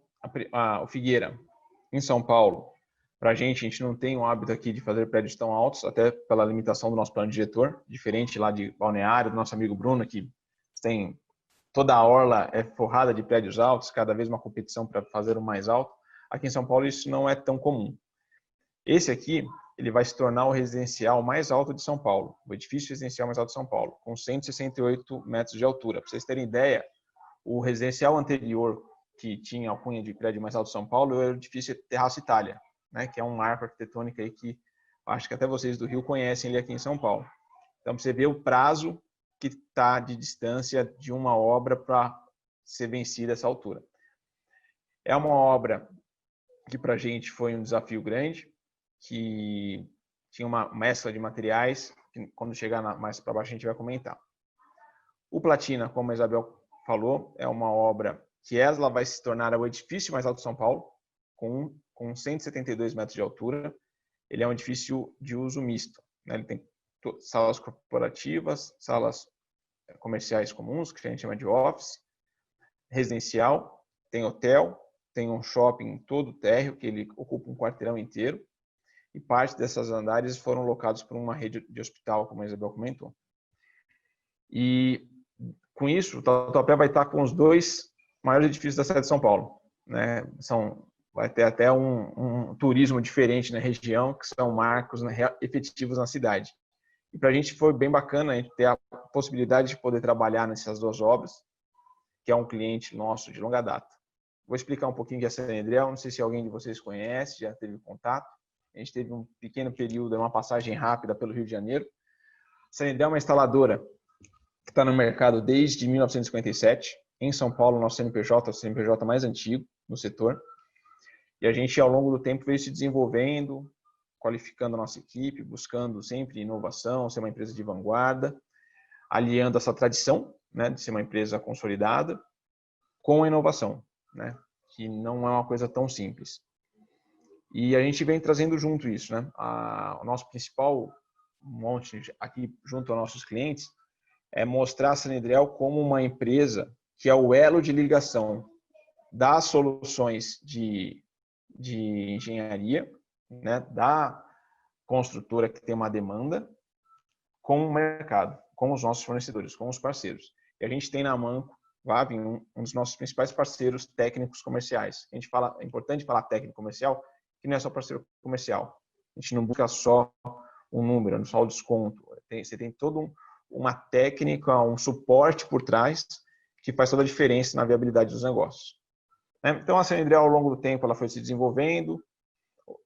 o Figueira, em São Paulo, para a gente não tem o hábito aqui de fazer prédios tão altos, até pela limitação do nosso plano diretor, diferente lá de Balneário, do nosso amigo Bruno, que tem toda a orla é forrada de prédios altos, cada vez uma competição para fazer o mais alto. Aqui em São Paulo isso não é tão comum. Esse aqui, ele vai se tornar o residencial mais alto de São Paulo, o edifício residencial mais alto de São Paulo, com 168 metros de altura. Para vocês terem ideia, o residencial anterior, que tinha a alcunha de prédio mais alto de São Paulo, era o edifício Terraço Itália, né, que é um marco arquitetônico aí que acho que até vocês do Rio conhecem ele aqui em São Paulo. Então, você vê o prazo que está de distância de uma obra para ser vencida essa altura. É uma obra que para a gente foi um desafio grande, que tinha uma mescla de materiais, que quando chegar mais para baixo a gente vai comentar. O Platina, como a Isabel falou, é uma obra que ela vai se tornar o edifício mais alto de São Paulo, com 172 metros de altura. Ele é um edifício de uso misto, né? Ele tem salas corporativas, salas comerciais comuns, que a gente chama de office, residencial, tem hotel, tem um shopping todo térreo, que ele ocupa um quarteirão inteiro, e parte dessas andares foram locados por uma rede de hospital, como a Isabel comentou. E com isso, o Tatuapé vai estar com os dois maiores edifícios da cidade de São Paulo, né? Vai ter até um turismo diferente na região, que são marcos efetivos na cidade. E para a gente foi bem bacana a gente ter a possibilidade de poder trabalhar nessas duas obras, que é um cliente nosso de longa data. Vou explicar um pouquinho que é a Sanedrel, não sei se alguém de vocês conhece, já teve contato. A gente teve um pequeno período, uma passagem rápida pelo Rio de Janeiro. A Sanedrel é uma instaladora que está no mercado desde 1957. Em São Paulo, nosso CNPJ é o CNPJ mais antigo no setor. E a gente, ao longo do tempo, veio se desenvolvendo, qualificando a nossa equipe, buscando sempre inovação, ser uma empresa de vanguarda, aliando essa tradição, né, de ser uma empresa consolidada com a inovação, né, que não é uma coisa tão simples. E a gente vem trazendo junto isso, né? O nosso principal monte aqui junto aos nossos clientes é mostrar a Sanedrel como uma empresa que é o elo de ligação das soluções de engenharia, né, da construtora que tem uma demanda, com o mercado, com os nossos fornecedores, com os parceiros. E a gente tem na Amanco Wavin um dos nossos principais parceiros técnicos comerciais. A gente fala, é importante falar técnico comercial, que não é só parceiro comercial. A gente não busca só um número, não só o desconto. Você tem toda uma técnica, um suporte por trás que faz toda a diferença na viabilidade dos negócios. Então, a Sanedrel, ao longo do tempo, ela foi se desenvolvendo,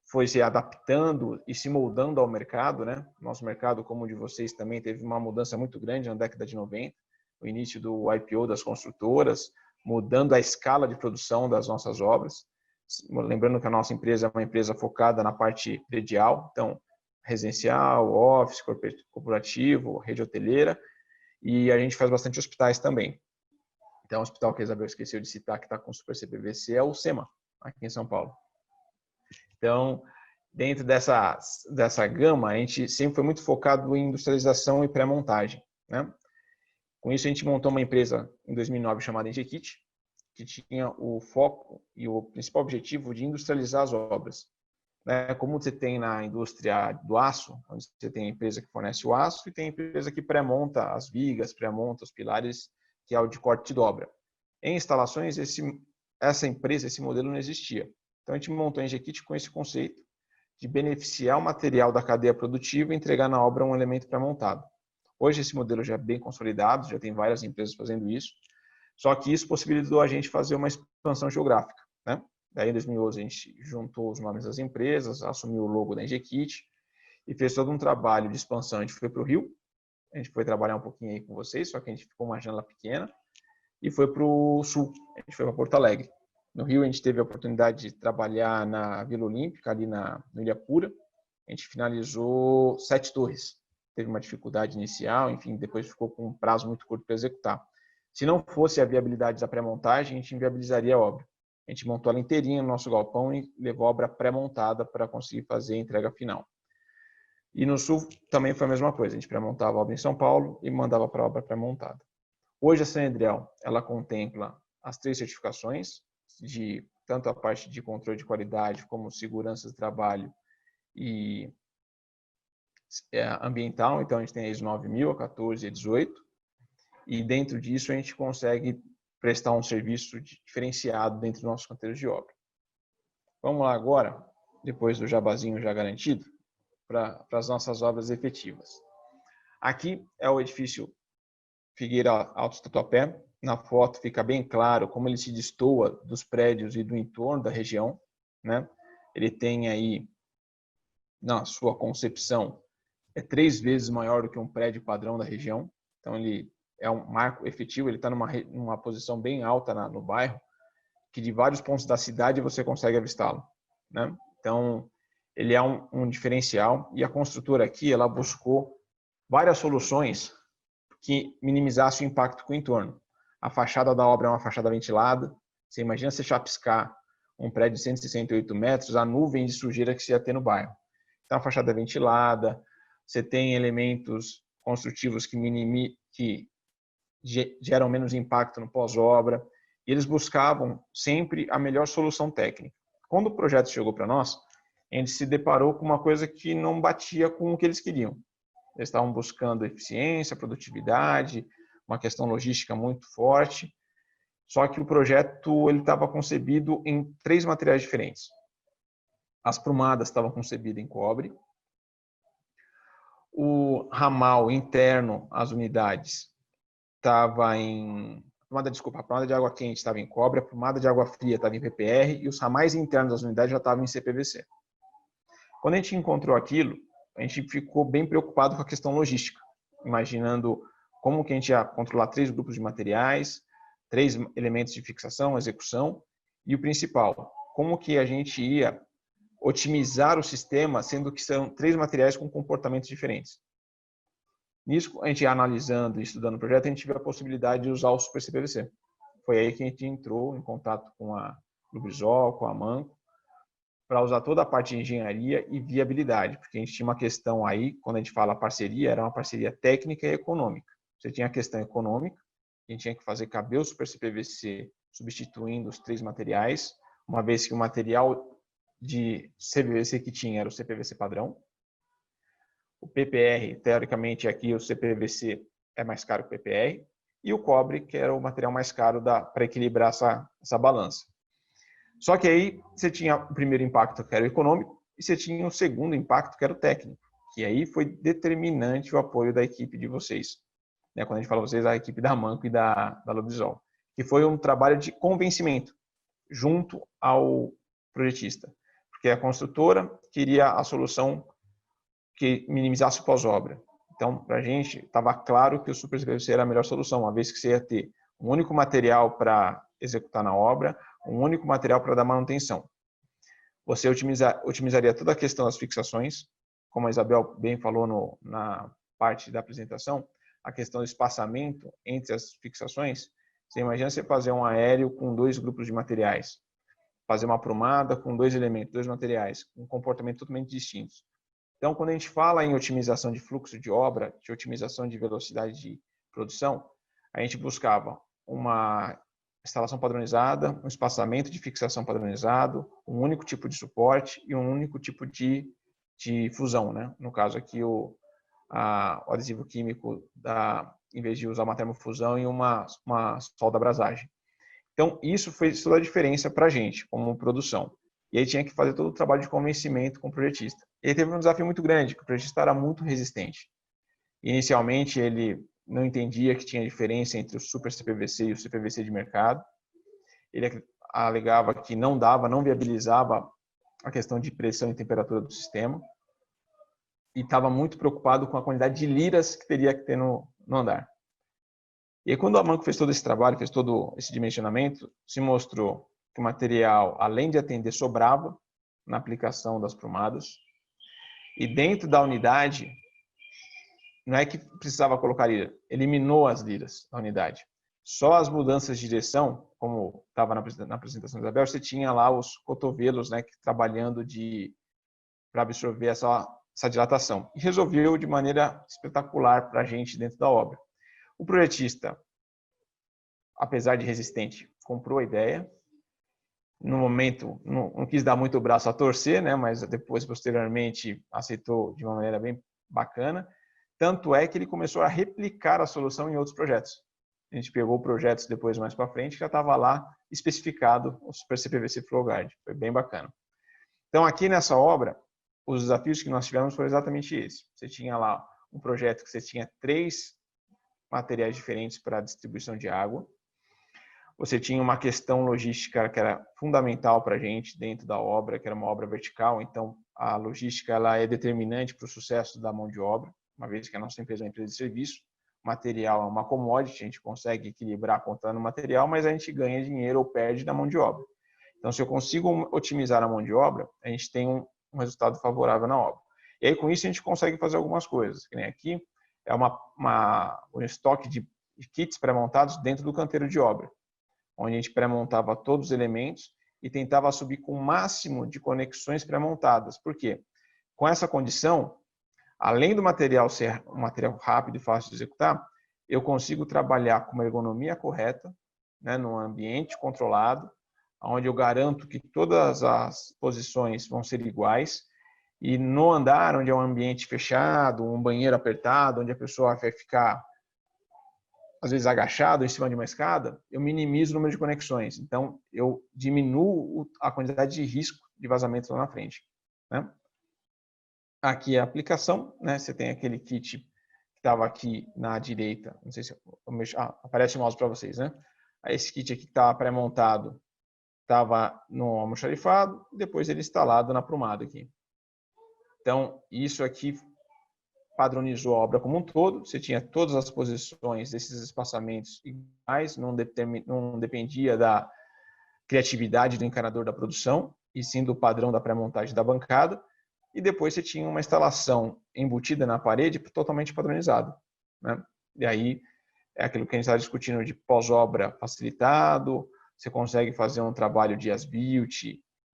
foi se adaptando e se moldando ao mercado, né? Nosso mercado, como o de vocês, também teve uma mudança muito grande na década de 90. o início do IPO das construtoras, mudando a escala de produção das nossas obras. Lembrando que a nossa empresa é uma empresa focada na parte predial, então residencial, office, corporativo, rede hoteleira, e a gente faz bastante hospitais também. Então, o hospital que a Isabel esqueceu de citar, que está com super CPVC, é o SEMA, aqui em São Paulo. Então, dentro dessa gama, a gente sempre foi muito focado em industrialização e pré-montagem, né? Com isso, a gente montou uma empresa em 2009 chamada Engekit, que tinha o foco e o principal objetivo de industrializar as obras. Como você tem na indústria do aço, onde você tem a empresa que fornece o aço e tem a empresa que pré-monta as vigas, pré-monta os pilares, que é o de corte e dobra. Em instalações, essa empresa, esse modelo não existia. Então, a gente montou a Engekit com esse conceito de beneficiar o material da cadeia produtiva e entregar na obra um elemento pré-montado. Hoje, esse modelo já é bem consolidado, já tem várias empresas fazendo isso, só que isso possibilitou a gente fazer uma expansão geográfica, né? Daí, em 2011, a gente juntou os nomes das empresas, assumiu o logo da Engekit e fez todo um trabalho de expansão. A gente foi para o Rio, a gente foi trabalhar um pouquinho aí com vocês, só que a gente ficou uma janela pequena, e foi para o Sul, a gente foi para Porto Alegre. No Rio, a gente teve a oportunidade de trabalhar na Vila Olímpica, ali no Ilhapura. A gente finalizou 7 torres. Teve uma dificuldade inicial, enfim, depois ficou com um prazo muito curto para executar. Se não fosse a viabilidade da pré-montagem, a gente inviabilizaria a obra. A gente montou ela inteirinha no nosso galpão e levou a obra pré-montada para conseguir fazer a entrega final. E no Sul também foi a mesma coisa. A gente pré-montava a obra em São Paulo e mandava para a obra pré-montada. Hoje a Sanedriel, ela contempla as 3 certificações, de tanto a parte de controle de qualidade como segurança do trabalho e ambiental. Então, a gente tem a ISO 9000, a 14 e a 18. E dentro disso, a gente consegue prestar um serviço diferenciado dentro dos nossos canteiros de obra. Vamos lá agora, depois do jabazinho já garantido, para as nossas obras efetivas. Aqui é o edifício Figueira Altos Tatuapé. Na foto fica bem claro como ele se destoa dos prédios e do entorno da região, né? Ele tem aí, na sua concepção, 3 vezes maior do que um prédio padrão da região. Então, ele é um marco efetivo, ele está numa posição bem alta no bairro, que de vários pontos da cidade você consegue avistá-lo, né? Então, ele é um diferencial, e a construtora aqui, ela buscou várias soluções que minimizassem o impacto com o entorno. A fachada da obra é uma fachada ventilada. Você imagina você chapiscar um prédio de 168 metros, a nuvem de sujeira que você ia ter no bairro. Então, a fachada é ventilada, você tem elementos construtivos que geram menos impacto no pós-obra, e eles buscavam sempre a melhor solução técnica. Quando o projeto chegou para nós, a gente se deparou com uma coisa que não batia com o que eles queriam. Eles estavam buscando eficiência, produtividade, uma questão logística muito forte, só que o projeto ele estava concebido em 3 materiais diferentes. As prumadas estavam concebidas em cobre, o ramal interno às unidades estava em... A prumada de água quente estava em cobre, a prumada de água fria estava em PPR e os ramais internos das unidades já estavam em CPVC. Quando a gente encontrou aquilo, a gente ficou bem preocupado com a questão logística, imaginando como que a gente ia controlar 3 grupos de materiais, 3 elementos de fixação, execução, e o principal, como que a gente ia otimizar o sistema, sendo que são 3 materiais com comportamentos diferentes. Nisso, a gente analisando e estudando o projeto, a gente viu a possibilidade de usar o Super CPVC. Foi aí que a gente entrou em contato com a Lubrizol, com a Manco, para usar toda a parte de engenharia e viabilidade, porque a gente tinha uma questão aí, quando a gente fala parceria, era uma parceria técnica e econômica. Você tinha a questão econômica, a gente tinha que fazer caber o Super CPVC substituindo os 3 materiais, uma vez que o material de CPVC que tinha era o CPVC padrão. O PPR, teoricamente, aqui o CPVC é mais caro que o PPR, e o cobre, que era o material mais caro para equilibrar essa balança. Só que aí você tinha o primeiro impacto, que era o econômico, e você tinha o segundo impacto, que era o técnico, que aí foi determinante o apoio da equipe de vocês. Quando a gente fala vocês, a equipe da Manco e da Lubrizol, que foi um trabalho de convencimento junto ao projetista, porque a construtora queria a solução que minimizasse o pós-obra. Então, para a gente, estava claro que o Super CPVC era a melhor solução, uma vez que você ia ter um único material para executar na obra, um único material para dar manutenção. Você otimizaria toda a questão das fixações, como a Isabel bem falou na parte da apresentação, a questão do espaçamento entre as fixações. Você imagina você fazer um aéreo com 2 grupos de materiais, fazer uma aprumada com 2 elementos, 2 materiais, com um comportamento totalmente distintos. Então, quando a gente fala em otimização de fluxo de obra, de otimização de velocidade de produção, a gente buscava uma instalação padronizada, um espaçamento de fixação padronizado, um único tipo de suporte e um único tipo de fusão, né? No caso aqui, o adesivo químico, em vez de usar uma termofusão e uma solda abrasagem. Então, isso fez toda a diferença para a gente, como produção. E aí tinha que fazer todo o trabalho de convencimento com o projetista. Ele teve um desafio muito grande, porque o projetista era muito resistente. Inicialmente, ele não entendia que tinha diferença entre o Super CPVC e o CPVC de mercado. Ele alegava que não viabilizava a questão de pressão e temperatura do sistema. E estava muito preocupado com a quantidade de liras que teria que ter no andar. E aí, quando a Amanco fez todo esse trabalho, fez todo esse dimensionamento, se mostrou que o material, além de atender, sobrava na aplicação das prumadas. E dentro da unidade, não é que precisava colocar lira, eliminou as liras da unidade. Só as mudanças de direção, como estava na apresentação da Isabel, você tinha lá os cotovelos, né, trabalhando para absorver essa dilatação. E resolveu de maneira espetacular para a gente dentro da obra. O projetista, apesar de resistente, comprou a ideia. No momento, não quis dar muito o braço a torcer, né? Mas depois, posteriormente, aceitou de uma maneira bem bacana. Tanto é que ele começou a replicar a solução em outros projetos. A gente pegou projetos depois, mais para frente, que já estava lá especificado o Super CPVC FlowGuard. Foi bem bacana. Então, aqui nessa obra, os desafios que nós tivemos foram exatamente esses. Você tinha lá um projeto que você tinha 3 materiais diferentes para a distribuição de água. Você tinha uma questão logística que era fundamental para a gente dentro da obra, que era uma obra vertical. Então, a logística ela é determinante para o sucesso da mão de obra, uma vez que a nossa empresa é uma empresa de serviço. O material é uma commodity, a gente consegue equilibrar contando o material, mas a gente ganha dinheiro ou perde da mão de obra. Então, se eu consigo otimizar a mão de obra, a gente tem um resultado favorável na obra. E aí, com isso, a gente consegue fazer algumas coisas. Que nem aqui, é um estoque de kits pré-montados dentro do canteiro de obra, onde a gente pré-montava todos os elementos e tentava subir com o máximo de conexões pré-montadas. Por quê? Com essa condição, além do material ser um material rápido e fácil de executar, eu consigo trabalhar com uma ergonomia correta, né, num ambiente controlado, onde eu garanto que todas as posições vão ser iguais. E no andar, onde é um ambiente fechado, um banheiro apertado, onde a pessoa vai ficar, às vezes, agachado em cima de uma escada, eu minimizo o número de conexões. Então, eu diminuo a quantidade de risco de vazamento lá na frente, né? Aqui é a aplicação, né? Você tem aquele kit que estava aqui na direita. Não sei se aparece o mouse para vocês, né? Esse kit aqui que estava pré-montado estava no almoxarifado, depois ele instalado na aprumada aqui. Então, isso aqui padronizou a obra como um todo. Você tinha todas as posições desses espaçamentos iguais, não dependia da criatividade do encanador da produção, e sim do padrão da pré-montagem da bancada. E depois você tinha uma instalação embutida na parede totalmente padronizada, né? E aí é aquilo que a gente está discutindo de pós-obra facilitado, você consegue fazer um trabalho de as-built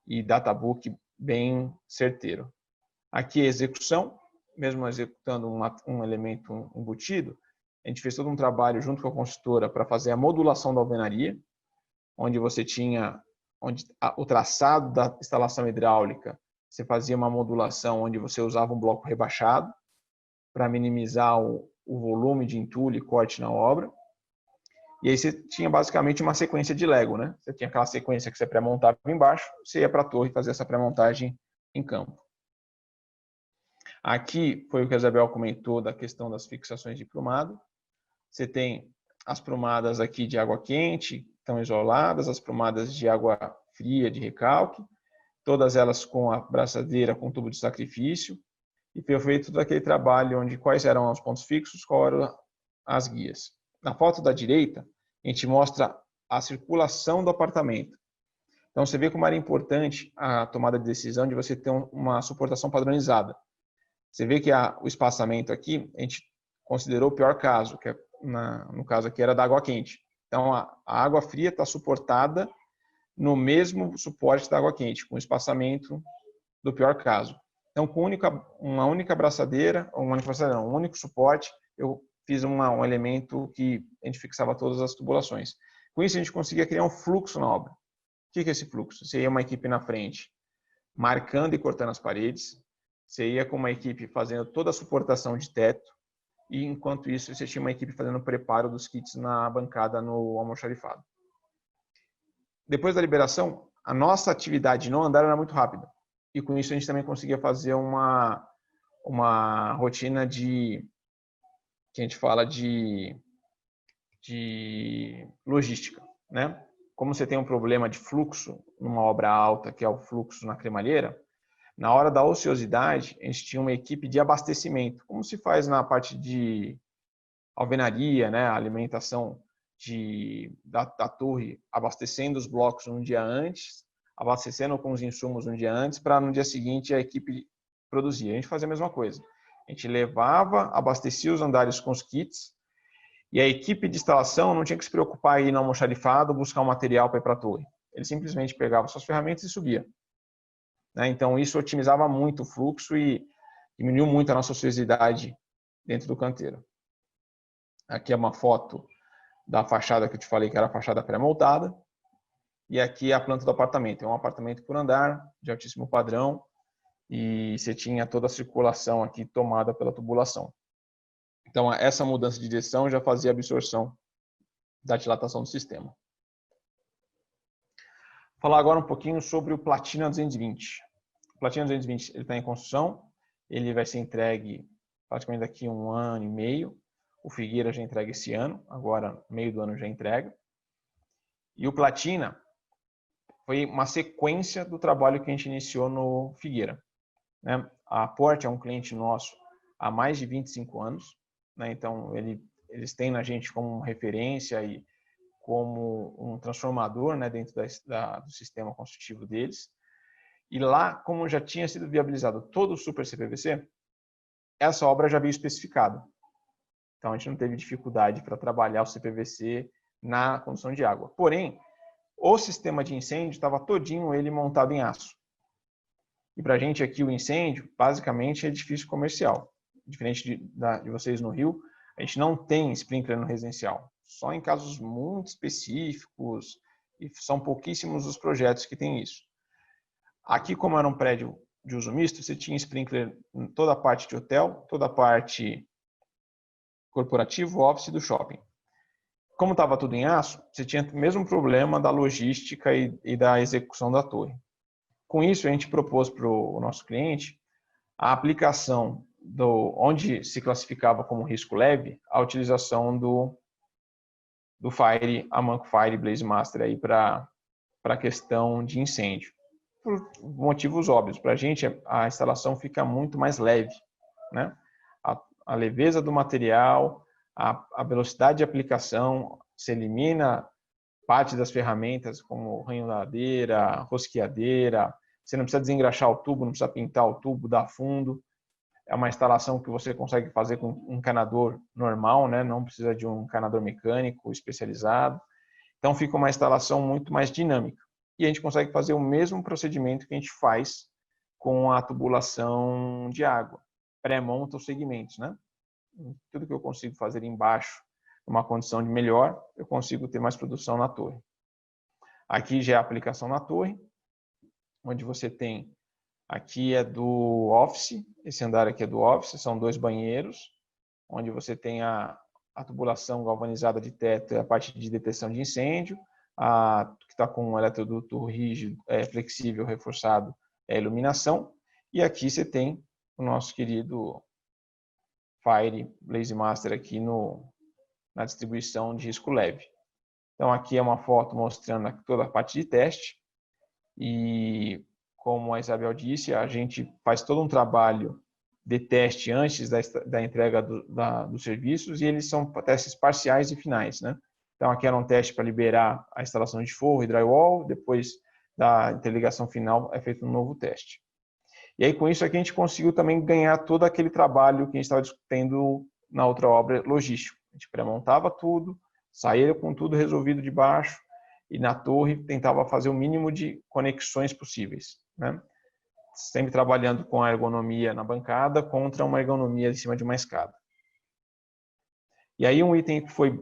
e databook bem certeiro. Aqui a execução, mesmo executando um elemento embutido, a gente fez todo um trabalho junto com a consultora para fazer a modulação da alvenaria, onde você tinha o traçado da instalação hidráulica, você fazia uma modulação onde você usava um bloco rebaixado para minimizar o volume de entulho e corte na obra. E aí você tinha basicamente uma sequência de Lego, né? Você tinha aquela sequência que você pré-montava embaixo, você ia para a torre fazer essa pré-montagem em campo. Aqui foi o que a Isabel comentou da questão das fixações de prumado. Você tem as prumadas aqui de água quente, estão isoladas, as prumadas de água fria de recalque, todas elas com a braçadeira com tubo de sacrifício. e foi feito todo aquele trabalho onde quais eram os pontos fixos, quais eram as guias. Na foto da direita, a gente mostra a circulação do apartamento. Então, você vê como era importante a tomada de decisão de você ter uma suportação padronizada. Você vê que o espaçamento aqui, a gente considerou o pior caso, que no caso aqui era da água quente. Então, a água fria está suportada no mesmo suporte da água quente, com o espaçamento do pior caso. Então, com uma única abraçadeira, um único suporte, eu fiz um elemento que a gente fixava todas as tubulações. Com isso, a gente conseguia criar um fluxo na obra. O que é esse fluxo? Você ia uma equipe na frente, marcando e cortando as paredes. Você ia com uma equipe fazendo toda a suportação de teto. E, enquanto isso, você tinha uma equipe fazendo o preparo dos kits na bancada no almoxarifado. Depois da liberação, a nossa atividade no andar era muito rápida. E, com isso, a gente também conseguia fazer uma rotina que a gente fala de logística, né? Como você tem um problema de fluxo numa obra alta, que é o fluxo na cremalheira, na hora da ociosidade, a gente tinha uma equipe de abastecimento, como se faz na parte de alvenaria, né? A alimentação da torre, abastecendo os blocos um dia antes, abastecendo com os insumos um dia antes, para no dia seguinte a equipe produzir. A gente fazia a mesma coisa. A gente levava, abastecia os andares com os kits, e a equipe de instalação não tinha que se preocupar em ir no almoxarifado buscar um material para ir para a torre. Ele simplesmente pegava suas ferramentas e subia. Então, isso otimizava muito o fluxo e diminuiu muito a nossa ociosidade dentro do canteiro. Aqui é uma foto da fachada que eu te falei que era a fachada pré-montada. E aqui é a planta do apartamento. É um apartamento por andar, de altíssimo padrão. E você tinha toda a circulação aqui tomada pela tubulação. Então, essa mudança de direção já fazia a absorção da dilatação do sistema. Vou falar agora um pouquinho sobre o Platina 220. O Platina 220 está em construção, ele vai ser entregue praticamente daqui a 1 ano e meio. O Figueira já entrega esse ano, agora meio do ano já entrega. E o Platina foi uma sequência do trabalho que a gente iniciou no Figueira. A Porte é um cliente nosso há mais de 25 anos. Então, eles têm na gente como referência e como um transformador, dentro do sistema construtivo deles. E lá, como já tinha sido viabilizado todo o Super CPVC, essa obra já veio especificada. Então, a gente não teve dificuldade para trabalhar o CPVC na condução de água. Porém, o sistema de incêndio estava todinho ele montado em aço. E para a gente aqui, o incêndio, basicamente, é edifício comercial. Diferente de vocês no Rio, a gente não tem sprinkler no residencial. Só em casos muito específicos, e são pouquíssimos os projetos que têm isso. Aqui, como era um prédio de uso misto, você tinha sprinkler em toda a parte de hotel, toda a parte corporativo, office do shopping. Como estava tudo em aço, você tinha o mesmo problema da logística e da execução da torre. Com isso, a gente propôs para o nosso cliente a aplicação onde se classificava como risco leve, a utilização do Fire, Amanco Fire Blaze Master aí para a questão de incêndio. Por motivos óbvios, para a gente a instalação fica muito mais leve, A leveza do material, a velocidade de aplicação, se elimina parte das ferramentas como ranhuradeira, rosqueadeira, você não precisa desengraxar o tubo, não precisa pintar o tubo, dar fundo. É uma instalação que você consegue fazer com um encanador normal, não precisa de um encanador mecânico especializado. Então fica uma instalação muito mais dinâmica. E a gente consegue fazer o mesmo procedimento que a gente faz com a tubulação de água. Pré-monta os segmentos, Tudo que eu consigo fazer embaixo, numa condição de melhor, eu consigo ter mais produção na torre. Aqui já é a aplicação na torre, onde você tem, aqui é do office, esse andar aqui é do office, são 2 banheiros, onde você tem a tubulação galvanizada de teto, é a parte de detecção de incêndio, que está com um eletroduto rígido, flexível, reforçado, é a iluminação, e aqui você tem o nosso querido Fire Blaze Master aqui na distribuição de risco leve. Então aqui é uma foto mostrando toda a parte de teste e como a Isabel disse, a gente faz todo um trabalho de teste antes da entrega dos serviços, e eles são testes parciais e finais, né? Então, aqui era um teste para liberar a instalação de forro e drywall, depois da interligação final é feito um novo teste. E aí, com isso aqui, a gente conseguiu também ganhar todo aquele trabalho que a gente estava discutindo na outra obra, logístico. A gente pré-montava tudo, saía com tudo resolvido de baixo, e na torre tentava fazer o mínimo de conexões possíveis, né? Sempre trabalhando com a ergonomia na bancada contra uma ergonomia em cima de uma escada. E aí um item que foi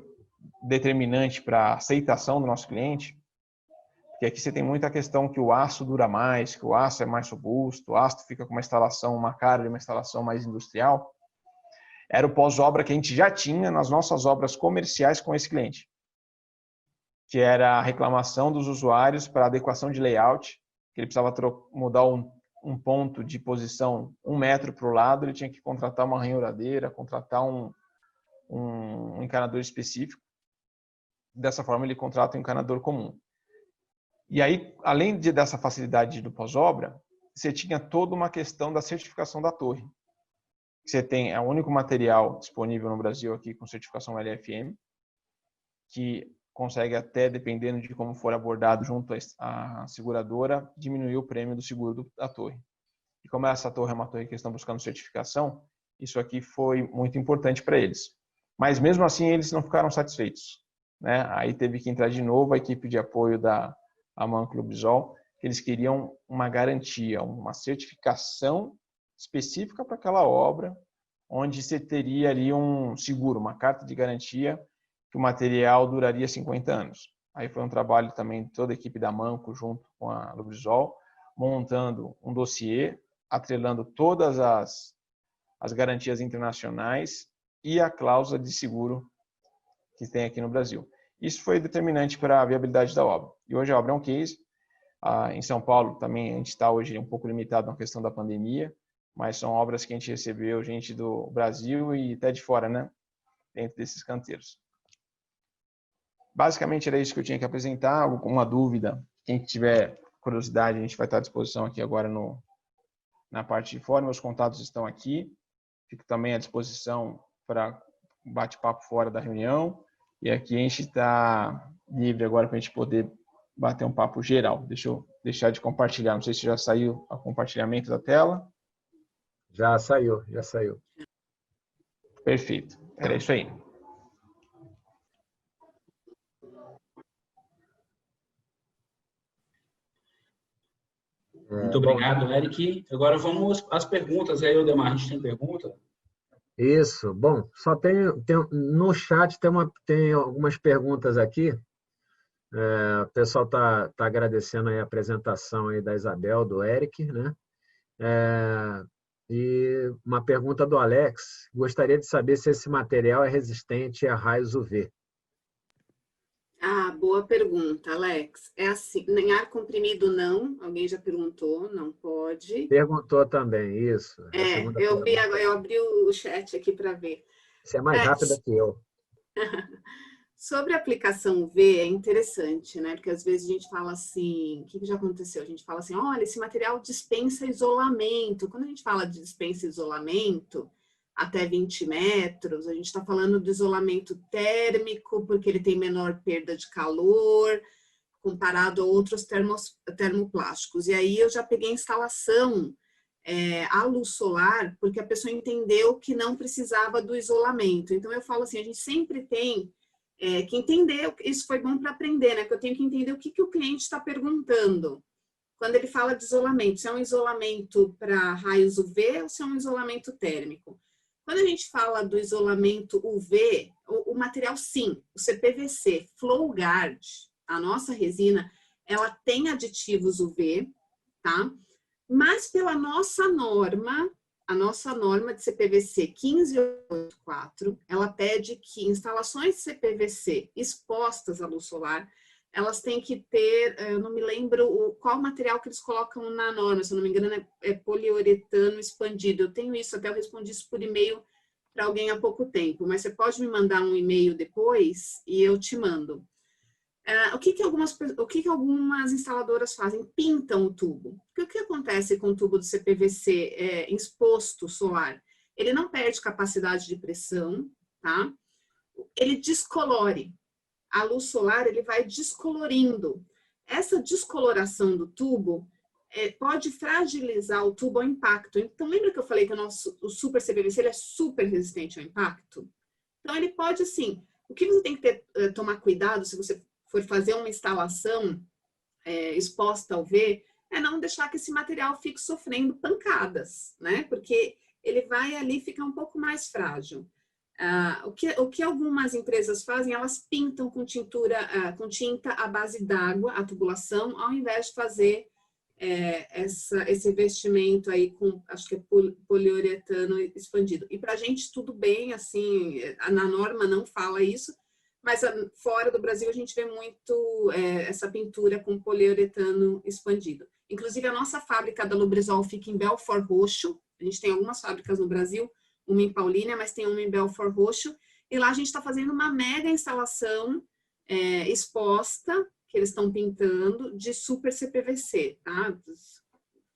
determinante para a aceitação do nosso cliente, porque aqui você tem muita questão que o aço dura mais, que o aço é mais robusto, o aço fica com uma instalação, uma cara de uma instalação mais industrial, era o pós-obra que a gente já tinha nas nossas obras comerciais com esse cliente, que era a reclamação dos usuários para adequação de layout, que ele precisava mudar um ponto de posição 1 metro para o lado, ele tinha que contratar uma ranhuradeira, contratar um encanador específico. Dessa forma, ele contrata um encanador comum. E aí, além dessa facilidade do pós-obra, você tinha toda uma questão da certificação da torre. Você tem, é o único material disponível no Brasil aqui com certificação LFM, que consegue até, dependendo de como for abordado junto à seguradora, diminuir o prêmio do seguro da torre. E como essa torre é uma torre que eles estão buscando certificação, isso aqui foi muito importante para eles. Mas mesmo assim, eles não ficaram satisfeitos, né? Aí teve que entrar de novo a equipe de apoio da Amanco Lubrizol, que eles queriam uma garantia, uma certificação específica para aquela obra, onde você teria ali um seguro, uma carta de garantia, que o material duraria 50 anos. Aí foi um trabalho também de toda a equipe da Amanco, junto com a Lubrizol, montando um dossiê, atrelando todas as garantias internacionais e a cláusula de seguro que tem aqui no Brasil. Isso foi determinante para a viabilidade da obra. E hoje a obra é um case. Em São Paulo também a gente está hoje um pouco limitado na questão da pandemia, mas são obras que a gente recebeu gente do Brasil e até de fora, né? Dentro desses canteiros. Basicamente era isso que eu tinha que apresentar. Alguma dúvida, quem tiver curiosidade, a gente vai estar à disposição aqui agora na parte de fora. Meus contatos estão aqui. Fico também à disposição para bate-papo fora da reunião. E aqui a gente está livre agora para a gente poder bater um papo geral. Deixa eu deixar de compartilhar. Não sei se já saiu o compartilhamento da tela. Já saiu, já saiu. Perfeito. Era isso aí. Muito obrigado, Eric. Agora vamos às perguntas. E aí, Odemar, a gente tem pergunta? Isso. Bom, só no chat tem algumas perguntas aqui. O pessoal está agradecendo aí a apresentação aí da Isabel, do Eric, né? E uma pergunta do Alex. Gostaria de saber se esse material é resistente a raios UV. Boa pergunta, Alex. É assim, em ar comprimido não, alguém já perguntou, não pode. Perguntou também, isso. Eu abri o chat aqui para ver. Você é mais rápida que eu. Sobre a aplicação UV é interessante, né? Porque às vezes a gente fala assim, o que já aconteceu? A gente fala assim, olha, esse material dispensa isolamento. Quando a gente fala de dispensa isolamento, até 20 metros, a gente está falando do isolamento térmico, porque ele tem menor perda de calor, comparado a outros termoplásticos. E aí eu já peguei a instalação à luz solar, porque a pessoa entendeu que não precisava do isolamento. Então eu falo assim, a gente sempre tem que entender, isso foi bom para aprender, né? Que eu tenho que entender o que o cliente está perguntando. Quando ele fala de isolamento, se é um isolamento para raios UV ou se é um isolamento térmico. Quando a gente fala do isolamento UV, o material sim, o CPVC, FlowGuard, a nossa resina, ela tem aditivos UV, tá? Mas pela nossa norma, a nossa norma de CPVC 1584, ela pede que instalações de CPVC expostas à luz solar, elas têm que ter, eu não me lembro qual material que eles colocam na norma, se eu não me engano é poliuretano expandido. Eu tenho isso, até eu respondi isso por e-mail para alguém há pouco tempo, mas você pode me mandar um e-mail depois e eu te mando. O que que algumas instaladoras fazem? Pintam o tubo. O que acontece com o tubo do CPVC exposto solar? Ele não perde capacidade de pressão, tá? Ele descolore. A luz solar, ele vai descolorindo. Essa descoloração do tubo pode fragilizar o tubo ao impacto. Então, lembra que eu falei que o super CPVC ele é super resistente ao impacto? Então, ele pode, assim, o que você tem que tomar cuidado se você for fazer uma instalação exposta ao UV, é não deixar que esse material fique sofrendo pancadas, né? Porque ele vai ali ficar um pouco mais frágil. O que algumas empresas fazem, elas pintam com tinta à base d'água a tubulação, ao invés de fazer esse investimento aí com, acho que é poliuretano expandido. E para a gente tudo bem, assim, na norma não fala isso, mas fora do Brasil a gente vê muito essa pintura com poliuretano expandido. Inclusive a nossa fábrica da Lubrizol fica em Belford Roxo, a gente tem algumas fábricas no Brasil, uma em Paulínia, mas tem uma em Belford Roxo, e lá a gente está fazendo uma mega instalação exposta, que eles estão pintando, de super CPVC, tá?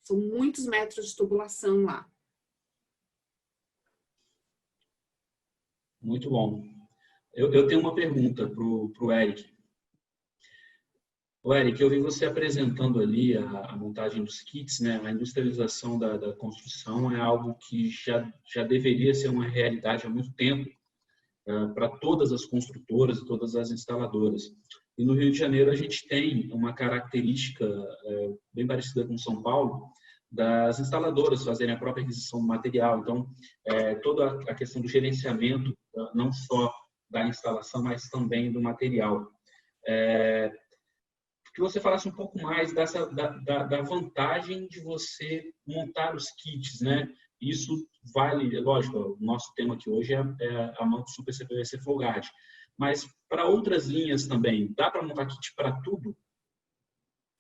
São muitos metros de tubulação lá. Muito bom. Eu tenho uma pergunta para o Eric. O Eric, eu vi você apresentando ali a montagem dos kits, né? A industrialização da construção é algo que já deveria ser uma realidade há muito tempo para todas as construtoras e todas as instaladoras. E no Rio de Janeiro a gente tem uma característica bem parecida com São Paulo, das instaladoras fazerem a própria aquisição do material. Então, toda a questão do gerenciamento, não só da instalação, mas também do material. Que você falasse um pouco mais da vantagem de você montar os kits, né? Isso vale, lógico, o nosso tema aqui hoje é a Manco Super CPVC Folgate, mas para outras linhas também, dá para montar kit para tudo?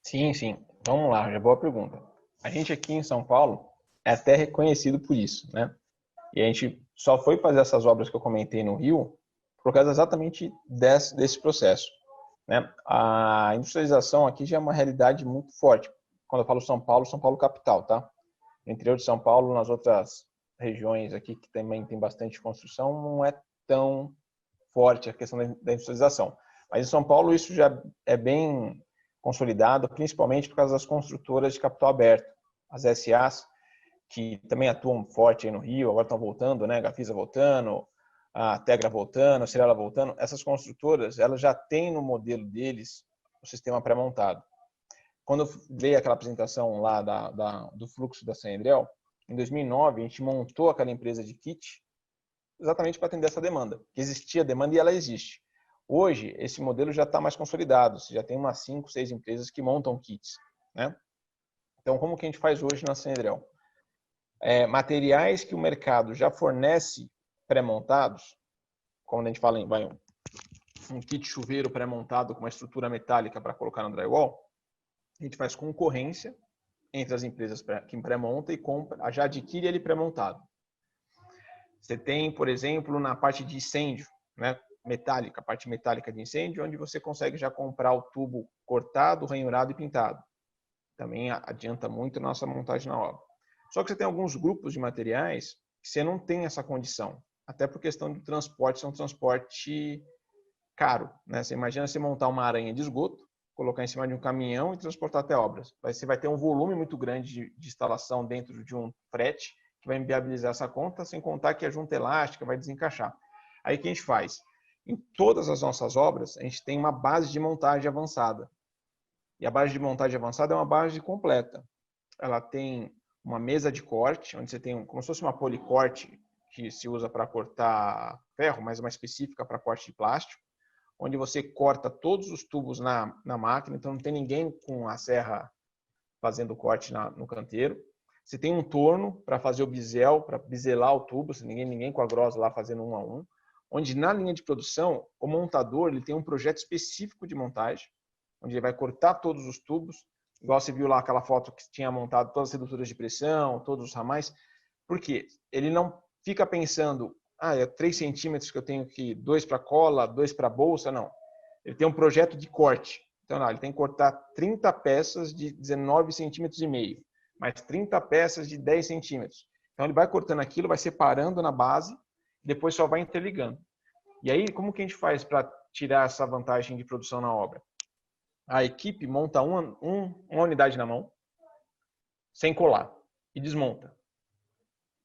Sim, sim. Vamos lá, já boa pergunta. A gente aqui em São Paulo é até reconhecido por isso, né? E a gente só foi fazer essas obras que eu comentei no Rio por causa exatamente desse processo, né? A industrialização aqui já é uma realidade muito forte. Quando eu falo São Paulo capital, tá? No interior de São Paulo, nas outras regiões aqui que também tem bastante construção, não é tão forte a questão da industrialização. Mas em São Paulo isso já é bem consolidado, principalmente por causa das construtoras de capital aberto, as SAs, que também atuam forte aí no Rio, agora estão voltando, né? A Gafisa voltando, a Tegra voltando, a Cirela voltando. Essas construtoras, elas já têm no modelo deles o sistema pré-montado. Quando eu dei aquela apresentação lá do fluxo da Sandrel, em 2009, a gente montou aquela empresa de kit exatamente para atender essa demanda. Que existia demanda e ela existe. Hoje, esse modelo já está mais consolidado. Você já tem umas 5, 6 empresas que montam kits, né? Então, como que a gente faz hoje na Sandrel? Materiais que o mercado já fornece pré-montados, quando a gente fala em um kit chuveiro pré-montado com uma estrutura metálica para colocar no drywall, a gente faz concorrência entre as empresas que pré-monta e compra, já adquire ele pré-montado. Você tem, por exemplo, na parte de incêndio, né, metálica, a parte metálica de incêndio, onde você consegue já comprar o tubo cortado, ranhurado e pintado. Também adianta muito a nossa montagem na obra. Só que você tem alguns grupos de materiais que você não tem essa condição. Até por questão do transporte, é um transporte caro, né? Você imagina você montar uma aranha de esgoto, colocar em cima de um caminhão e transportar até obras. Você vai ter um volume muito grande de instalação dentro de um frete que vai inviabilizar essa conta, sem contar que a junta elástica vai desencaixar. Aí o que a gente faz? Em todas as nossas obras, a gente tem uma base de montagem avançada. E a base de montagem avançada é uma base completa. Ela tem uma mesa de corte, onde você tem como se fosse uma policorte que se usa para cortar ferro, mas uma específica para corte de plástico, onde você corta todos os tubos na máquina, então não tem ninguém com a serra fazendo corte no canteiro. Você tem um torno para fazer o bisel, para biselar o tubo, ninguém com a grossa lá fazendo um a um, onde na linha de produção, o montador ele tem um projeto específico de montagem, onde ele vai cortar todos os tubos, igual você viu lá aquela foto que tinha montado todas as redutoras de pressão, todos os ramais. Por quê? Ele não fica pensando, é 3 centímetros que eu tenho que 2 para cola, 2 para bolsa, não. Ele tem um projeto de corte. Então, lá, ele tem que cortar 30 peças de 19,5 centímetros, mais 30 peças de 10 centímetros. Então, ele vai cortando aquilo, vai separando na base, depois só vai interligando. E aí, como que a gente faz para tirar essa vantagem de produção na obra? A equipe monta uma unidade na mão, sem colar, e desmonta.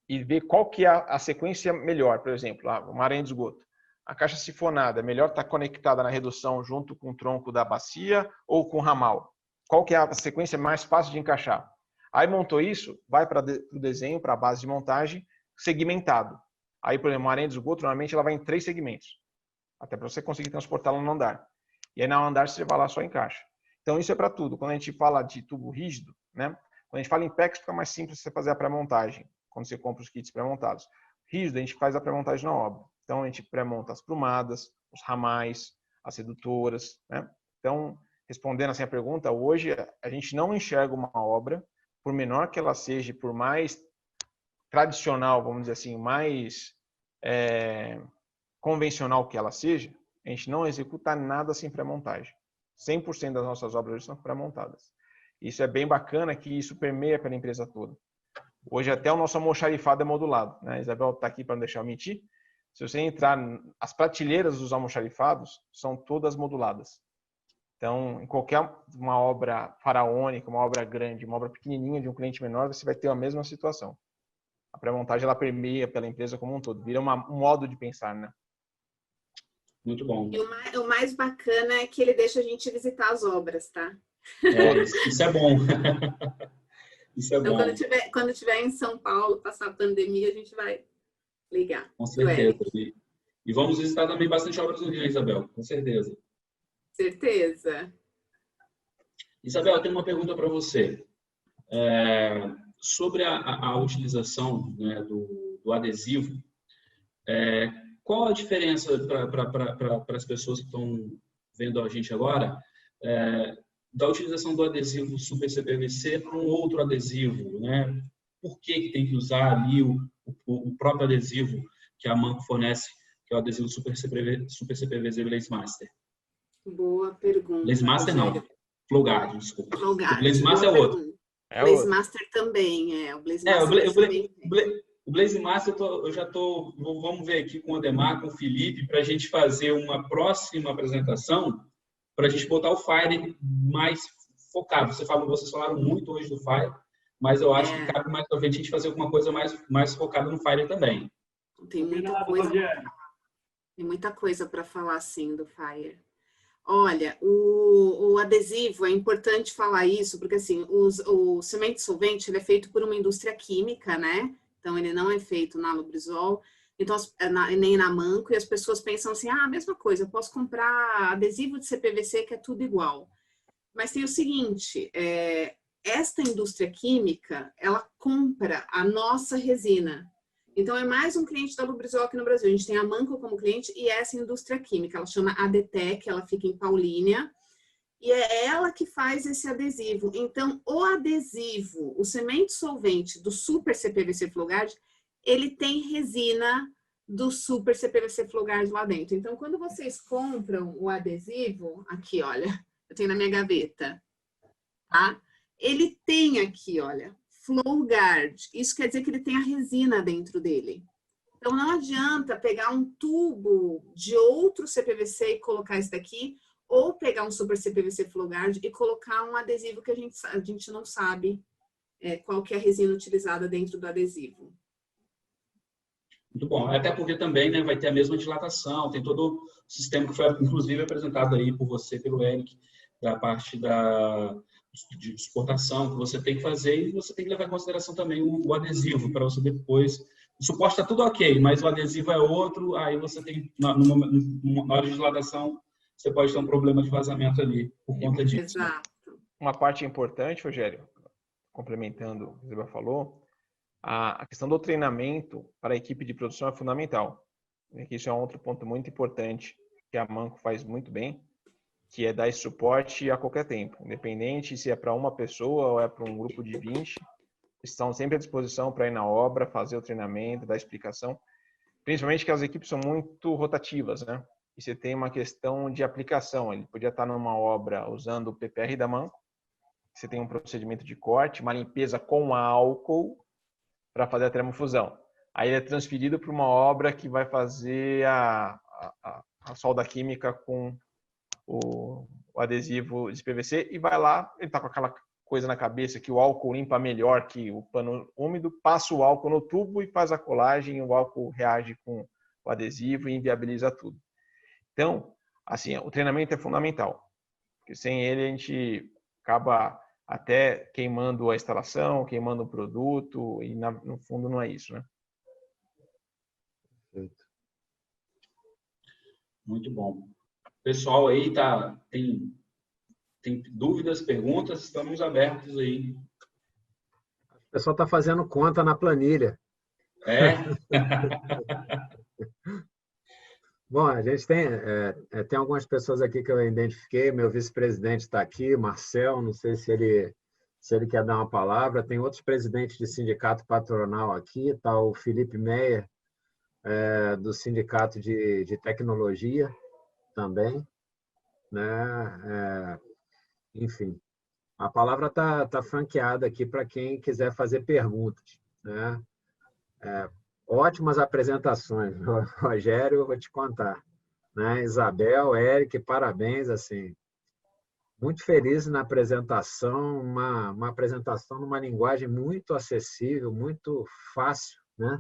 E vê qual que é a sequência melhor. Por exemplo, uma aranha de esgoto. A caixa sifonada, é melhor estar conectada na redução junto com o tronco da bacia ou com o ramal? Qual que é a sequência mais fácil de encaixar? Aí montou isso, vai para o desenho, para a base de montagem, segmentado. Aí, por exemplo, uma aranha de esgoto, normalmente ela vai em 3 segmentos. Até para você conseguir transportá-la no andar. E aí, no andar, você vai lá só encaixa. Então, isso é para tudo. Quando a gente fala de tubo rígido, né? Quando a gente fala em PEX, fica mais simples você fazer a pré-montagem, quando você compra os kits pré-montados. Rígido, a gente faz a pré-montagem na obra. Então, a gente pré-monta as prumadas, os ramais, as redutoras, né? Então, respondendo assim a pergunta, hoje a gente não enxerga uma obra, por menor que ela seja, por mais tradicional, vamos dizer assim, mais convencional que ela seja, a gente não executa nada sem pré-montagem. 100% das nossas obras hoje são pré-montadas. Isso é bem bacana, que isso permeia pela empresa toda. Hoje até o nosso almoxarifado é modulado, né? A Isabel está aqui para não deixar eu mentir. Se você entrar, as prateleiras dos almoxarifados são todas moduladas. Então, em qualquer uma obra faraônica, uma obra grande, uma obra pequenininha de um cliente menor, você vai ter a mesma situação. A pré-montagem ela permeia pela empresa como um todo, vira um modo de pensar, né? Muito bom. E o mais bacana é que ele deixa a gente visitar as obras, tá? Isso é bom. Isso é então, bom. quando tiver em São Paulo, passar a pandemia, a gente vai ligar. Com certeza. E vamos visitar também bastante obras do Rio, Isabel. Com certeza. Certeza. Isabel, eu tenho uma pergunta para você. Sobre a utilização, né, do adesivo, qual a diferença para as pessoas que estão vendo a gente agora da utilização do adesivo Super CPVC para um outro adesivo, né? Por que tem que usar ali o próprio adesivo que a Manco fornece, que é o adesivo Super CPVC Blaze Master? Boa pergunta. Blaze Master não, Flowguard, desculpa. Flowguard. O Blaze Master é outro. Blaze Master também o Blaze Master o Blaze Master, vamos ver aqui com o Ademar, com o Felipe, para a gente fazer uma próxima apresentação, para a gente botar o Fire mais focado. Vocês falaram muito hoje do Fire, mas eu acho que cabe mais para frente a gente fazer alguma coisa mais focada no Fire também. Tem muita coisa para falar, sim, do Fire. Olha, o adesivo, é importante falar isso, porque assim, o cimento solvente ele é feito por uma indústria química, né? Então, ele não é feito na Lubrizol, então, nem na Manco, e as pessoas pensam assim, a mesma coisa, eu posso comprar adesivo de CPVC que é tudo igual. Mas tem o seguinte, esta indústria química, ela compra a nossa resina. Então, é mais um cliente da Lubrizol aqui no Brasil. A gente tem a Manco como cliente e essa indústria química. Ela chama ADTEC, ela fica em Paulínia. E é ela que faz esse adesivo. Então, o adesivo, o cimento solvente do Super CPVC Flowguard, ele tem resina do Super CPVC Flowguard lá dentro. Então, quando vocês compram o adesivo, aqui, olha, eu tenho na minha gaveta, tá? Ele tem aqui, olha, Flowguard. Isso quer dizer que ele tem a resina dentro dele. Então, não adianta pegar um tubo de outro CPVC e colocar esse daqui, ou pegar um Super CPVC Flowguard e colocar um adesivo que a gente não sabe qual que é a resina utilizada dentro do adesivo. Muito bom. Até porque também, né, vai ter a mesma dilatação, tem todo o sistema que foi, inclusive, apresentado aí por você, pelo Eric, da parte de exportação que você tem que fazer, e você tem que levar em consideração também o adesivo, para você depois... O suporte está tudo ok, mas o adesivo é outro, aí você tem, na hora de dilatação, você pode ter um problema de vazamento ali, por conta disso. Exato. Uma parte importante, Rogério, complementando o que você falou, a questão do treinamento para a equipe de produção é fundamental. Isso é um outro ponto muito importante que a Manco faz muito bem, que é dar esse suporte a qualquer tempo, independente se é para uma pessoa ou é para um grupo de 20, estão sempre à disposição para ir na obra, fazer o treinamento, dar explicação, principalmente que as equipes são muito rotativas, né? e você tem uma questão de aplicação. Ele podia estar numa obra usando o PPR da Manco, você tem um procedimento de corte, uma limpeza com álcool para fazer a termofusão. Aí ele é transferido para uma obra que vai fazer a solda química com o adesivo de PVC e vai lá, ele está com aquela coisa na cabeça que o álcool limpa melhor que o pano úmido, passa o álcool no tubo e faz a colagem, o álcool reage com o adesivo e inviabiliza tudo. Então, assim, o treinamento é fundamental, porque sem ele a gente acaba até queimando a instalação, queimando o produto, e no fundo não é isso, né? Muito bom. Pessoal aí tem dúvidas, perguntas, estamos abertos aí. O pessoal está fazendo conta na planilha. É? Bom, a gente tem algumas pessoas aqui que eu identifiquei. Meu vice-presidente está aqui, Marcel, não sei se ele quer dar uma palavra. Tem outros presidentes de sindicato patronal aqui, está o Felipe Meyer, do Sindicato de Tecnologia também, né? Enfim, a palavra está franqueada aqui para quem quiser fazer perguntas, né? Ótimas apresentações, Rogério, eu vou te contar, né? Isabel, Eric, parabéns, assim, muito feliz na apresentação, uma apresentação numa linguagem muito acessível, muito fácil, né?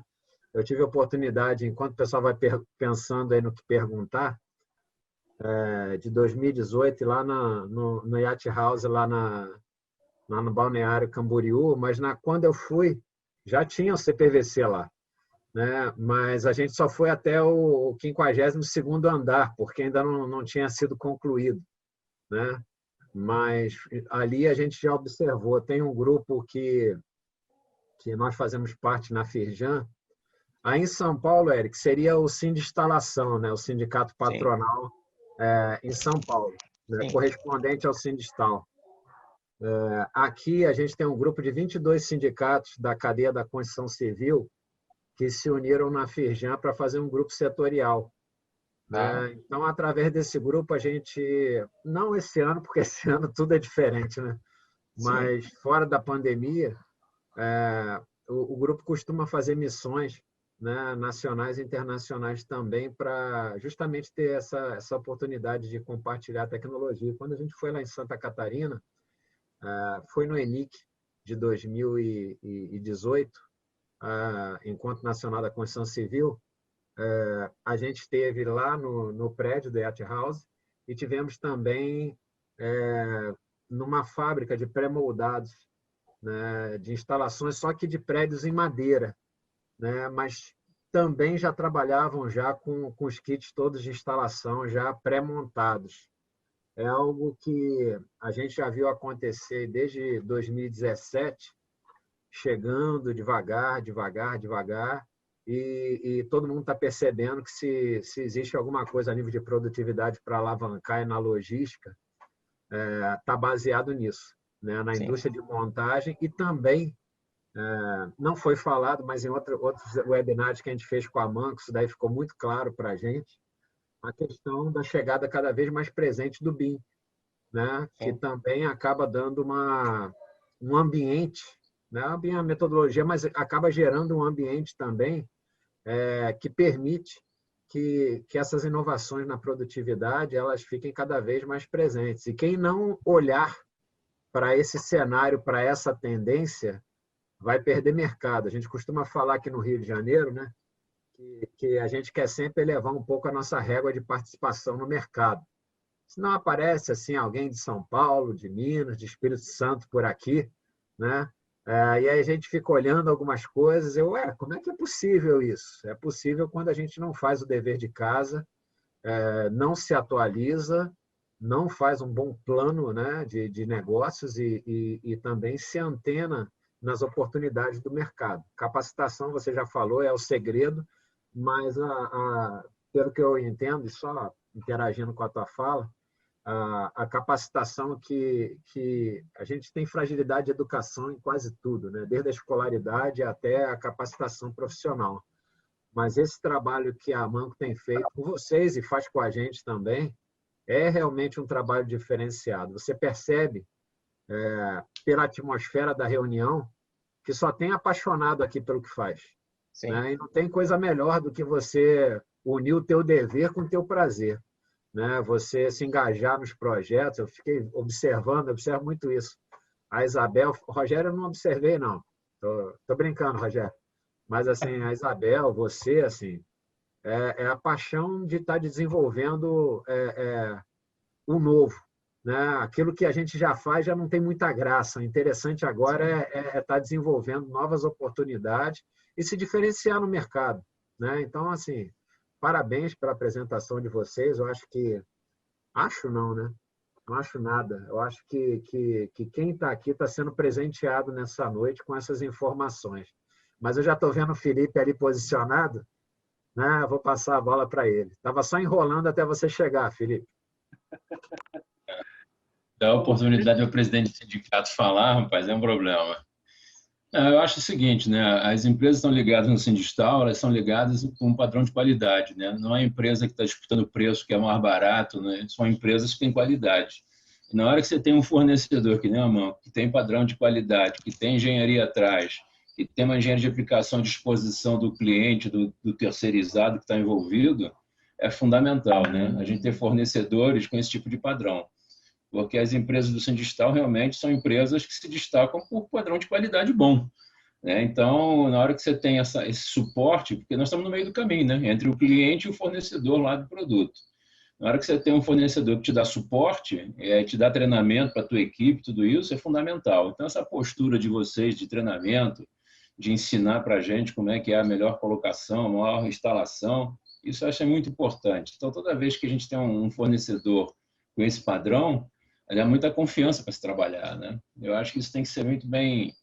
Eu tive a oportunidade, enquanto o pessoal vai pensando aí no que perguntar, de 2018, lá no Yacht House, lá no Balneário Camboriú, mas quando eu fui, já tinha o CPVC lá, né? Mas a gente só foi até o 52º andar, porque ainda não tinha sido concluído, né? Mas ali a gente já observou, tem um grupo que nós fazemos parte na Firjan. Aí em São Paulo, Eric, seria o Sindinstalação, né? O Sindicato Patronal em São Paulo, né? Correspondente ao Sindistal. Aqui a gente tem um grupo de 22 sindicatos da cadeia da construção civil que se uniram na Firjan para fazer um grupo setorial. Então, através desse grupo, a gente, não esse ano, porque esse ano tudo é diferente, né? Mas fora da pandemia, o grupo costuma fazer missões, né, nacionais e internacionais também, para justamente ter essa oportunidade de compartilhar tecnologia. Quando a gente foi lá em Santa Catarina, foi no ENIC de 2018, Encontro Nacional da Construção Civil. A gente esteve lá no prédio do Yacht House e tivemos também numa fábrica de pré-moldados, né, de instalações, só que de prédios em madeira, né, mas também já trabalhavam já com os kits todos de instalação já pré-montados. É algo que a gente já viu acontecer desde 2017, chegando devagar, e todo mundo está percebendo que se existe alguma coisa a nível de produtividade para alavancar na logística, está baseado nisso, né? Na indústria de montagem e também, não foi falado, mas em outros webinars que a gente fez com a Manco, isso daí ficou muito claro para a gente, a questão da chegada cada vez mais presente do BIM, né? Que também acaba dando um ambiente, né? A metodologia, mas acaba gerando um ambiente também que permite que essas inovações na produtividade elas fiquem cada vez mais presentes. E quem não olhar para esse cenário, para essa tendência, vai perder mercado. A gente costuma falar aqui no Rio de Janeiro, né, que a gente quer sempre elevar um pouco a nossa régua de participação no mercado. Se não aparece assim alguém de São Paulo, de Minas, de Espírito Santo por aqui, né? E aí a gente fica olhando algumas coisas, como é que é possível isso? É possível quando a gente não faz o dever de casa, não se atualiza, não faz um bom plano, né, de negócios e também se antena nas oportunidades do mercado. Capacitação, você já falou, é o segredo, mas pelo que eu entendo, e só interagindo com a tua fala, a capacitação que a gente tem fragilidade de educação em quase tudo, né? Desde a escolaridade até a capacitação profissional. mas esse trabalho que a Amanco tem feito com vocês e faz com a gente também é realmente um trabalho diferenciado. Você percebe, pela atmosfera da reunião, que só tem apaixonado aqui pelo que faz. Sim. Né? E não tem coisa melhor do que você unir o teu dever com o teu prazer. Né? Você se engajar nos projetos. Eu fiquei observo muito isso. A Isabel, o Rogério eu não observei, não. Tô brincando, Rogério. Mas assim, a Isabel, você, assim, é a paixão de estar desenvolvendo o novo. Né? Aquilo que a gente já faz já não tem muita graça. O interessante agora é estar desenvolvendo novas oportunidades e se diferenciar no mercado. Né? Então, assim, parabéns pela apresentação de vocês. Eu acho que... Acho não, né? Não acho nada. Eu acho que quem está aqui está sendo presenteado nessa noite com essas informações. Mas eu já estou vendo o Felipe ali posicionado, né? Vou passar a bola para ele. Estava só enrolando até você chegar, Felipe. Dar a oportunidade ao presidente do sindicato falar, rapaz, é um problema. Eu acho o seguinte, né? As empresas estão ligadas no Sindistal, elas são ligadas com um padrão de qualidade, né? Não é a empresa que está disputando o preço que é mais barato, né? São empresas que têm qualidade. E na hora que você tem um fornecedor que nem a mão, que tem padrão de qualidade, que tem engenharia atrás, que tem uma engenharia de aplicação à disposição do cliente, do terceirizado que está envolvido, é fundamental, né? A gente ter fornecedores com esse tipo de padrão. Porque as empresas do Sindistal realmente são empresas que se destacam por padrão de qualidade bom. Né? Então, na hora que você tem esse suporte, porque nós estamos no meio do caminho, né? Entre o cliente e o fornecedor lá do produto. Na hora que você tem um fornecedor que te dá suporte, te dá treinamento para a tua equipe, tudo isso é fundamental. Então, essa postura de vocês de treinamento, de ensinar para a gente como é que é a melhor colocação, a maior instalação, isso eu acho muito importante. Então, toda vez que a gente tem um fornecedor com esse padrão, dá muita confiança para se trabalhar, né? Eu acho que isso tem que ser muito bem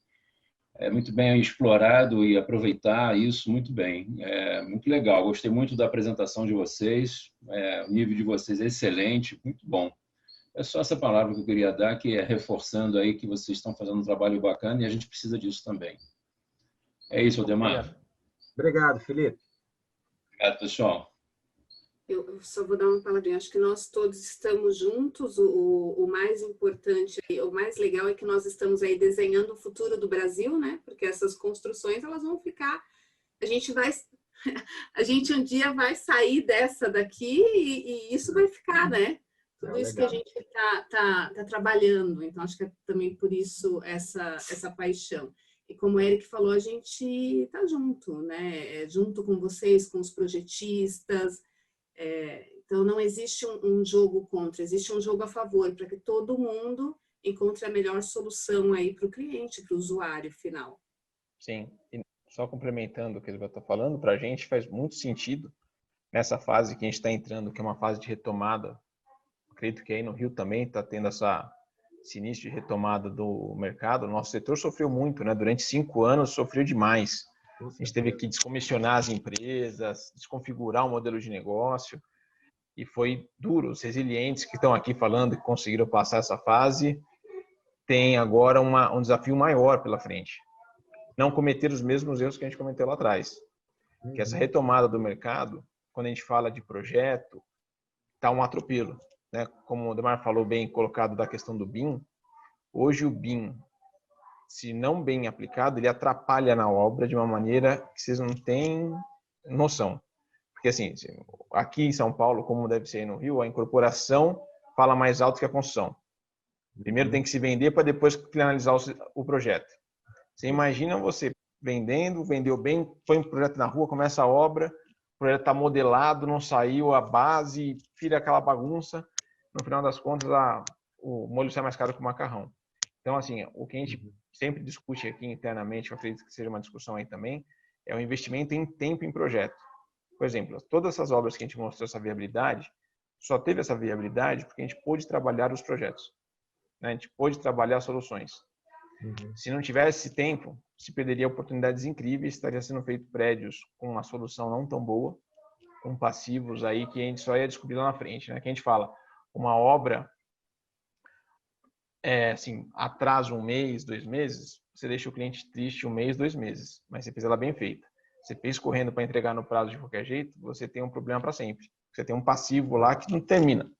explorado e aproveitar isso muito bem. É muito legal. Gostei muito da apresentação de vocês. O nível de vocês é excelente, muito bom. É só essa palavra que eu queria dar, que é reforçando aí que vocês estão fazendo um trabalho bacana e a gente precisa disso também. É isso, Aldemar. Obrigado, Felipe. Obrigado, pessoal. Eu só vou dar uma palavrinha. Acho que nós todos estamos juntos. O mais importante, o mais legal é que nós estamos aí desenhando o futuro do Brasil, né? Porque essas construções, elas vão ficar... A gente um dia vai sair daqui e isso vai ficar, né? Tudo isso que a gente tá trabalhando. Então, acho que é também por isso essa paixão. E como o Eric falou, a gente está junto, né? Junto com vocês, com os projetistas. Então, não existe um jogo contra, existe um jogo a favor, para que todo mundo encontre a melhor solução aí para o cliente, para o usuário final. Sim, e só complementando o que ele está falando, para a gente faz muito sentido nessa fase que a gente está entrando, que é uma fase de retomada. Acredito que aí no Rio também está tendo esse início de retomada do mercado. O nosso setor sofreu muito, né? Durante 5 anos sofreu demais. A gente teve que descomissionar as empresas, desconfigurar o modelo de negócio, e foi duro. Os resilientes que estão aqui falando que conseguiram passar essa fase têm agora um desafio maior pela frente. Não cometer os mesmos erros que a gente cometeu lá atrás. Que essa retomada do mercado, quando a gente fala de projeto, está um atropelo. Né? Como o Demar falou bem, colocado da questão do BIM, hoje o BIM, se não bem aplicado, ele atrapalha na obra de uma maneira que vocês não têm noção. Porque assim, aqui em São Paulo, como deve ser aí no Rio, a incorporação fala mais alto que a construção. Primeiro tem que se vender para depois finalizar o projeto. Você imagina você vendeu bem, põe um projeto na rua, começa a obra, o projeto está modelado, não saiu a base, vira aquela bagunça. No final das contas, o molho sai mais caro que o macarrão. Então, assim, o que a gente sempre discute aqui internamente, eu acredito que seja uma discussão aí também, é o investimento em tempo em projeto. Por exemplo, todas essas obras que a gente mostrou essa viabilidade, só teve essa viabilidade porque a gente pôde trabalhar os projetos. Né? A gente pôde trabalhar as soluções. Se não tivesse esse tempo, se perderia oportunidades incríveis, estaria sendo feito prédios com uma solução não tão boa, com passivos aí que a gente só ia descobrir lá na frente. Né? Que a gente fala, uma obra assim, atrasa 1 mês, 2 meses, você deixa o cliente triste 1 mês, 2 meses, mas você fez ela bem feita. Você fez correndo para entregar no prazo de qualquer jeito, você tem um problema para sempre. Você tem um passivo lá que não termina.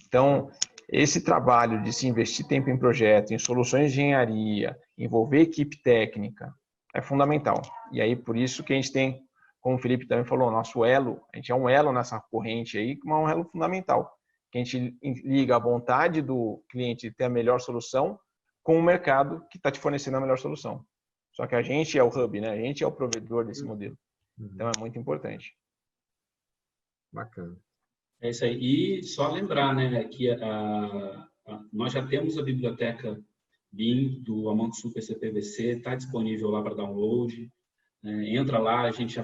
Então, esse trabalho de se investir tempo em projeto, em soluções de engenharia, envolver equipe técnica, é fundamental. E aí, por isso que a gente tem, como o Felipe também falou, nosso elo, a gente é um elo nessa corrente aí, mas um elo fundamental. Que a gente liga a vontade do cliente de ter a melhor solução com o mercado que está te fornecendo a melhor solução. Só que a gente é o hub, né? A gente é o provedor desse modelo. Então, é muito importante. Bacana. É isso aí. E só lembrar, né, que nós já temos a biblioteca BIM do Amanco Super CPVC, está disponível lá para download. Entra lá, a gente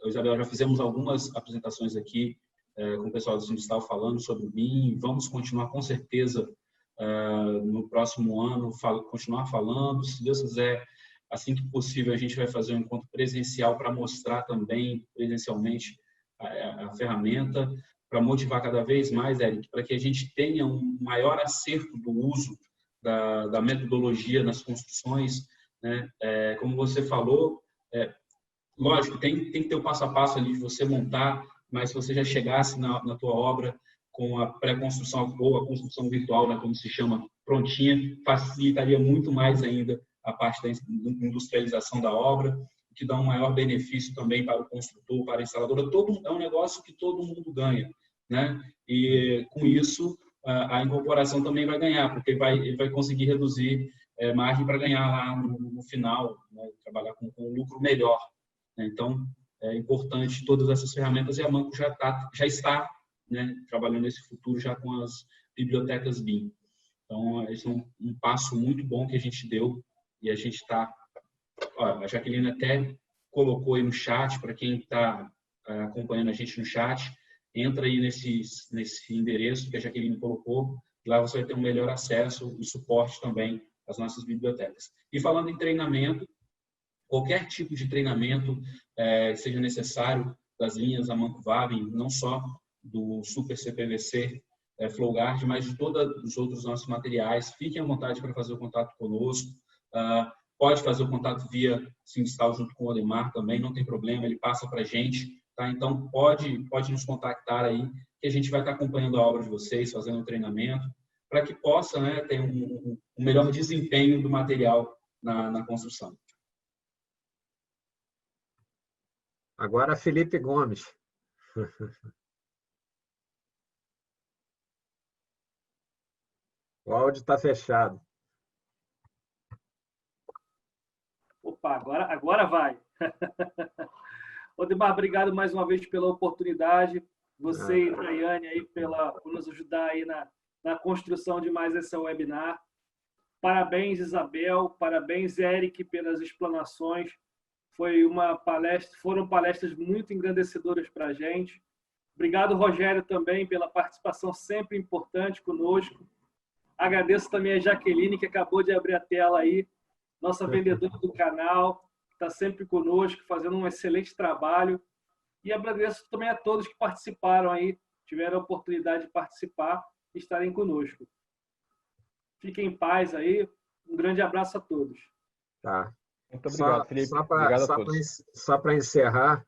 Isabel, já fizemos algumas apresentações aqui com o pessoal do Sindustal falando sobre o BIM. Vamos continuar, com certeza, no próximo ano, continuar falando. Se Deus quiser, assim que possível, a gente vai fazer um encontro presencial para mostrar também presencialmente a ferramenta, para motivar cada vez mais, Eric, para que a gente tenha um maior acerto do uso da metodologia nas construções, né? Como você falou, lógico, tem que ter o passo a passo ali de você montar, mas se você já chegasse na tua obra com a pré-construção ou a construção virtual, né, como se chama, prontinha, facilitaria muito mais ainda a parte da industrialização da obra, que dá um maior benefício também para o construtor, para a instaladora. É um negócio que todo mundo ganha, né? E com isso a incorporação também vai ganhar, porque ele vai conseguir reduzir margem para ganhar lá no final, né? Trabalhar com um lucro melhor, né? Então é importante todas essas ferramentas, e a Amanco já está, né, trabalhando nesse futuro já com as bibliotecas BIM. Então esse é um passo muito bom que a gente deu, e a gente está... A Jaqueline até colocou aí no chat, para quem está acompanhando a gente no chat, entra aí nesse endereço que a Jaqueline colocou, e lá você vai ter um melhor acesso e suporte também às nossas bibliotecas. E falando em treinamento, qualquer tipo de treinamento seja necessário das linhas Amanco Vavin, não só do Super CPVC, FlowGuard, mas de todos os outros nossos materiais, fiquem à vontade para fazer o contato conosco. Pode fazer o contato via Sindustal junto com o Odemar também, não tem problema, ele passa para a gente, tá? Então pode nos contactar aí, que a gente vai estar acompanhando a obra de vocês, fazendo o treinamento, para que possa, né, ter um melhor desempenho do material na construção. Agora, Felipe Gomes. O áudio está fechado. Opa, agora vai. Odemar, obrigado mais uma vez pela oportunidade. Você e Daiane aí por nos ajudar aí na construção de mais esse webinar. Parabéns, Isabel. Parabéns, Eric, pelas explanações. Foram palestras muito engrandecedoras para a gente. Obrigado, Rogério, também pela participação sempre importante conosco. Agradeço também a Jaqueline, que acabou de abrir a tela aí, nossa vendedora do canal, está sempre conosco, fazendo um excelente trabalho. E agradeço também a todos que participaram aí, tiveram a oportunidade de participar e estarem conosco. Fiquem em paz aí. Um grande abraço a todos. Tá. Muito obrigado, Felipe. Obrigado a todos. Só para encerrar,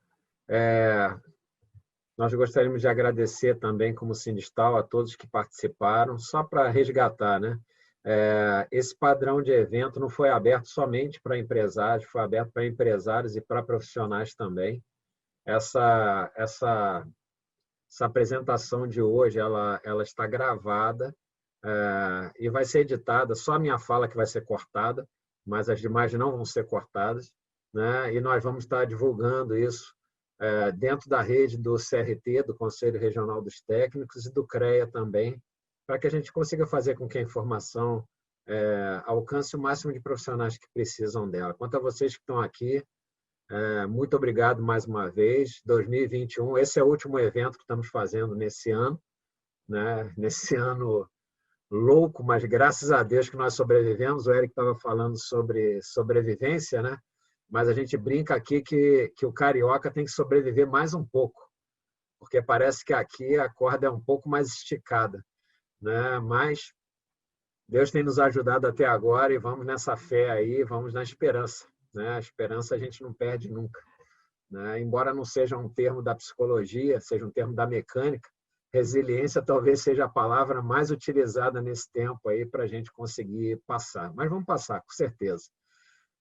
nós gostaríamos de agradecer também, como Sindustal, a todos que participaram, só para resgatar, né? Esse padrão de evento não foi aberto somente para empresários, foi aberto para empresários e para profissionais também. Essa apresentação de hoje, ela está gravada e vai ser editada, só a minha fala que vai ser cortada, mas as demais não vão ser cortadas, né? E nós vamos estar divulgando isso dentro da rede do CRT, do Conselho Regional dos Técnicos, e do CREA também, para que a gente consiga fazer com que a informação alcance o máximo de profissionais que precisam dela. Quanto a vocês que estão aqui, muito obrigado mais uma vez. 2021, esse é o último evento que estamos fazendo nesse ano, né? Nesse ano louco, mas graças a Deus que nós sobrevivemos. O Eric estava falando sobre sobrevivência, né? Mas a gente brinca aqui que o carioca tem que sobreviver mais um pouco, porque parece que aqui a corda é um pouco mais esticada, né? Mas Deus tem nos ajudado até agora e vamos nessa fé aí, vamos na esperança, né? A esperança a gente não perde nunca. né? Embora não seja um termo da psicologia, seja um termo da mecânica, resiliência talvez seja a palavra mais utilizada nesse tempo aí para a gente conseguir passar. Mas vamos passar, com certeza.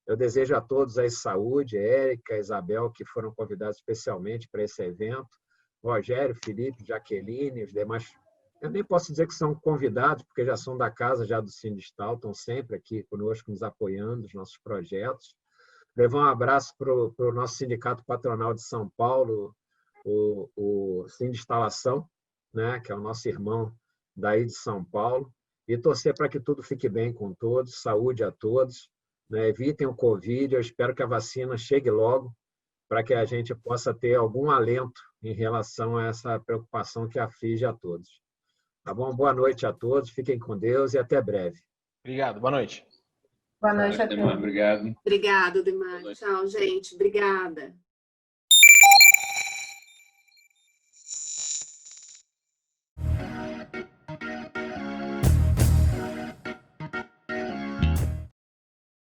Eu desejo a todos aí saúde, Érica, Isabel, que foram convidados especialmente para esse evento, Rogério, Felipe, Jaqueline, os demais. Eu nem posso dizer que são convidados, porque já são da casa, já do Sindistal, estão sempre aqui conosco, nos apoiando, os nossos projetos. Levar um abraço para o nosso sindicato patronal de São Paulo, o Sindinstalação, né, que é o nosso irmão daí de São Paulo, e torcer para que tudo fique bem com todos, saúde a todos, né, evitem o Covid, eu espero que a vacina chegue logo, para que a gente possa ter algum alento em relação a essa preocupação que aflige a todos. Tá bom? Boa noite a todos, fiquem com Deus e até breve. Obrigado, boa noite. Boa noite a todos. Obrigado. Obrigado, Demar. Tchau, gente. Obrigada.